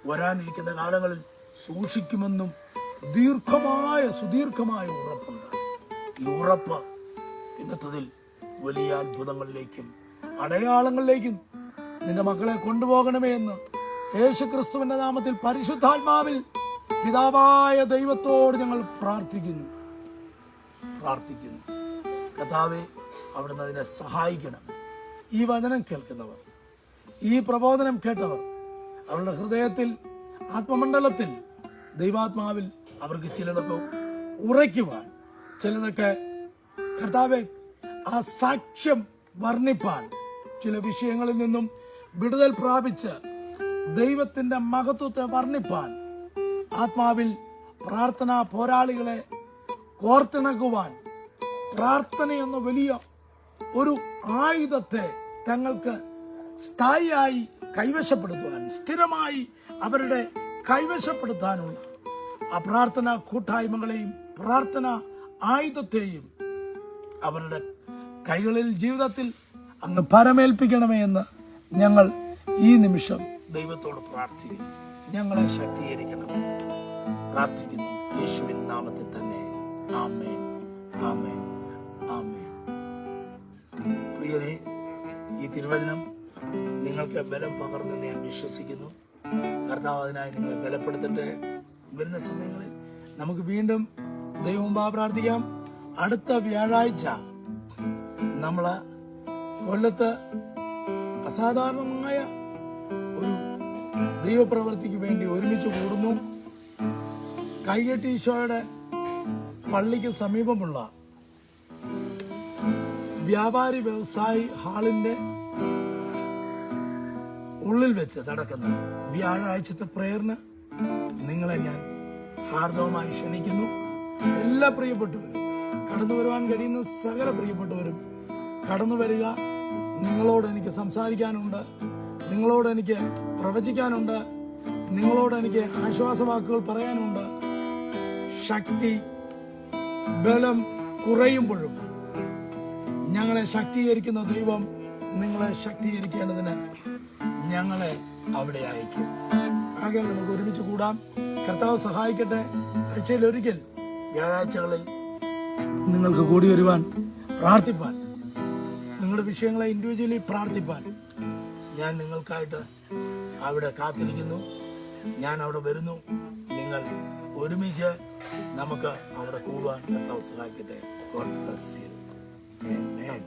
വരാനിരിക്കുന്ന കാലങ്ങളിൽ സൂക്ഷിക്കുമെന്നും സുദീർഘമായ ഉറപ്പുണ്ട്. ഈ ഉറപ്പ് ഇന്നത്തതിൽ വലിയ അത്ഭുതങ്ങളിലേക്കും അടയാളങ്ങളിലേക്കും നിന്റെ മക്കളെ കൊണ്ടുപോകണമേ എന്ന് യേശുക്രിസ്തുവിന്റെ നാമത്തിൽ പരിശുദ്ധാത്മാവിൽ പിതാവായ ദൈവത്തോട് ഞങ്ങൾ പ്രാർത്ഥിക്കുന്നു. കർത്താവേ, അവിടുന്ന് അതിനെ സഹായിക്കണം. ഈ വചനം കേൾക്കുന്നവർ, ഈ പ്രബോധനം കേട്ടവർ, അവരുടെ ഹൃദയത്തിൽ, ആത്മമണ്ഡലത്തിൽ, ദൈവാത്മാവിൽ അവർക്ക് ചിലതൊക്കെ ഉറയ്ക്കുവാൻ, ചിലതൊക്കെ കർത്താവെ ആ സാക്ഷ്യം വർണ്ണിപ്പാൻ, ചില വിഷയങ്ങളിൽ നിന്നും വിടുതൽ പ്രാപിച്ച് ദൈവത്തിന്റെ മഹത്വത്തെ വർണ്ണിപ്പാൻ, ആത്മാവിൽ പ്രാർത്ഥനാ പോരാളികളെ കോർത്തിണക്കുവാൻ, പ്രാർത്ഥനയെന്ന വലിയ ഒരു ആയുധത്തെ തങ്ങൾക്ക് സ്ഥായിയായി കൈവശപ്പെടുത്തുവാൻ, സ്ഥിരമായി അവരുടെ കൈവശപ്പെടുത്താനുള്ള ആ പ്രാർത്ഥന കൂട്ടായ്മകളെയും പ്രാർത്ഥന ആയുധത്തെയും അവരുടെ കൈകളിൽ, ജീവിതത്തിൽ അങ്ങ് പരമേൽപ്പിക്കണമേ എന്ന് ഞങ്ങൾ ഈ നിമിഷം ദൈവത്തോട് പ്രാർത്ഥിക്കുന്നു. ഞങ്ങളെ ശക്തീകരിക്കണമേ പ്രാർത്ഥിക്കുന്നു യേശുവിൻ നാമത്തിൽ തന്നെ. ആമേൻ, ആമേൻ, ആമേൻ. പ്രിയരെ, ഈ തിരുവചനം നിങ്ങൾക്ക് ബലം പകർന്നെന്ന് ഞാൻ വിശ്വസിക്കുന്നു. കർത്താവ് അതിനായി നിങ്ങളെ ബലപ്പെടുത്തട്ടെ. വരുന്ന സമയങ്ങളിൽ നമുക്ക് വീണ്ടും ദൈവമുമ്പാ പ്രാർത്ഥിക്കാം. അടുത്ത വ്യാഴാഴ്ച നമ്മള് കൊല്ലത്ത് അസാധാരണമായ ഒരു ദൈവപ്രവൃത്തിക്ക് വേണ്ടി ഒരുമിച്ച് കൂടുന്നു. കൈകെട്ടി ഈശോയുടെ പള്ളിക്ക് സമീപമുള്ള വ്യാപാരി വ്യവസായി ഹാളിന്റെ ഉള്ളിൽ വെച്ച് നടക്കുന്ന വ്യാഴാഴ്ചത്തെ പ്രേയറിന് നിങ്ങളെ ഞാൻ ഹാർദവമായി ക്ഷണിക്കുന്നു. എല്ലാ പ്രിയപ്പെട്ടവരും, കടന്നു വരുവാൻ കഴിയുന്ന സകല പ്രിയപ്പെട്ടവരും കടന്നു വരിക. നിങ്ങളോട് എനിക്ക് സംസാരിക്കാനുണ്ട്, നിങ്ങളോട് എനിക്ക് പ്രവചിക്കാനുണ്ട്, നിങ്ങളോട് എനിക്ക് ആശ്വാസവാക്കുകൾ പറയാനുണ്ട്. ശക്തി ബലം കുറയുമ്പോഴും ഞങ്ങളെ ശക്തീകരിക്കുന്ന ദൈവം നിങ്ങളെ ശക്തീകരിക്കേണ്ടതിന് ഞങ്ങളെ അവിടെ അയക്കും. ആകെ നമുക്ക് ഒരുമിച്ച് കൂടാം. കർത്താവ് സഹായിക്കട്ടെ. ആഴ്ചയിൽ ഒരിക്കൽ വ്യാഴാഴ്ചകളിൽ നിങ്ങൾക്ക് കൂടി വരുവാൻ, പ്രാർത്ഥിപ്പാൻ, നിങ്ങളുടെ വിഷയങ്ങളെ ഇൻഡിവിജ്വലി പ്രാർത്ഥിപ്പാൻ ഞാൻ നിങ്ങൾക്കായിട്ട് അവിടെ കാത്തിരിക്കുന്നു. ഞാൻ അവിടെ വരുന്നു. നിങ്ങൾ ഒരുമിച്ച് നമുക്ക് അവിടെ കൂടുവാൻ കർത്താവ് സഹായിക്കട്ടെ. God bless you. ആമേൻ.